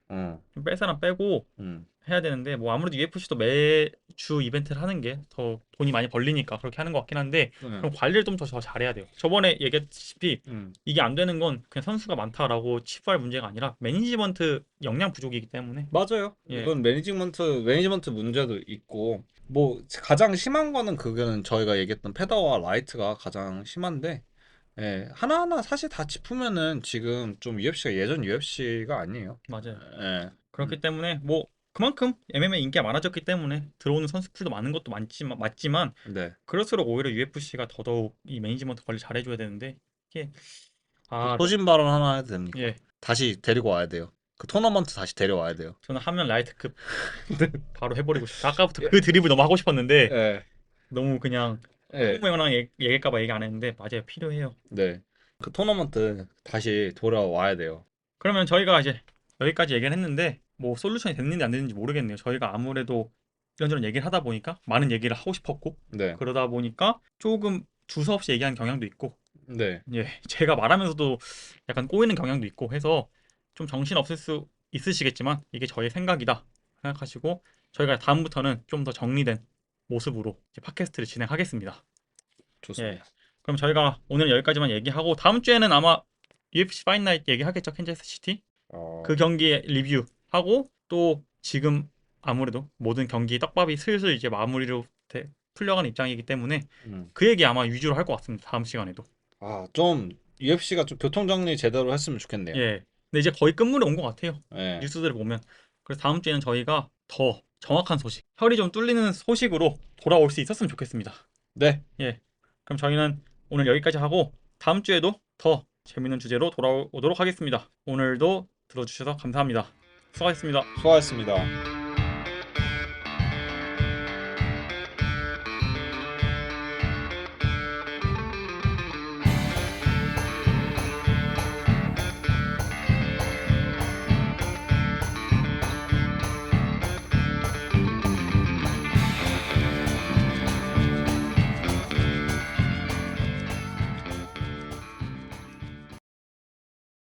좀 뺄 사람 빼고
음.
해야 되는데 뭐 아무래도 UFC도 매주 이벤트를 하는 게 더 돈이 많이 벌리니까 그렇게 하는 것 같긴 한데
네.
그럼 관리를 좀 더 잘해야 돼요. 저번에 얘기했다시피
음.
이게 안 되는 건 그냥 선수가 많다라고 치부할 문제가 아니라 매니지먼트 역량 부족이기 때문에
맞아요.
예,
이건 매니지먼트 문제도 있고 뭐 가장 심한 거는 그거는 저희가 얘기했던 페더와 라이트가 가장 심한데 예, 하나하나 사실 다 짚으면은 지금 좀 UFC가 예전 UFC가 아니에요.
맞아요.
예.
그렇기 때문에 뭐 그만큼 MMA 인기가 많아졌기 때문에 들어오는 선수 풀도 많은 것도 맞지만
네.
그럴수록 오히려 UFC가 더더욱 이 매니지먼트 관리 잘해줘야 되는데 이게
그
아,
소신 발언 하나 해도 됩니까?
예,
다시 데리고 와야 돼요. 그 토너먼트 다시 데려와야 돼요.
저는 하면 라이트급 바로 해버리고 싶다. 아까부터
예.
그 드립을 너무 하고 싶었는데
예.
너무 그냥
예.
호구매거나 얘기할까봐 얘기 안 했는데 맞아요. 필요해요.
네. 그 토너먼트 다시 돌아와야 돼요.
그러면 저희가 이제 여기까지 얘기를 했는데 뭐 솔루션이 됐는지 안 됐는지 모르겠네요. 저희가 아무래도 이런저런 얘기를 하다 보니까 많은 얘기를 하고 싶었고
네.
그러다 보니까 조금 두서없이 얘기한 경향도 있고
네.
예, 제가 말하면서도 약간 꼬이는 경향도 있고 해서 좀 정신 없을 수 있으시겠지만 이게 저의 생각이다 생각하시고 저희가 다음부터는 좀 더 정리된 모습으로 이제 팟캐스트를 진행하겠습니다. 예.
좋습니다.
그럼 저희가 오늘 여기까지만 얘기하고 다음 주에는 아마 UFC 파이트 나이트 얘기하겠죠. 캔자스 시티.
어,
그 경기 리뷰하고 또 지금 아무래도 모든 경기 떡밥이 슬슬 이제 마무리로 풀려가는 입장이기 때문에
음.
그 얘기 아마 위주로 할 것 같습니다. 다음 시간에도.
좀 UFC가 좀 교통 정리 제대로 했으면 좋겠네요.
예. 근데 이제 거의 끝물에 온 것 같아요.
예.
뉴스들을 보면. 그래서 다음 주에는 저희가 더 정확한 소식, 혈이 좀 뚫리는 소식으로 돌아올 수 있었으면 좋겠습니다.
네.
예. 그럼 저희는 오늘 여기까지 하고 다음 주에도 더 재밌는 주제로 돌아오도록 하겠습니다. 오늘도 들어주셔서 감사합니다. 수고하셨습니다.
수고하셨습니다.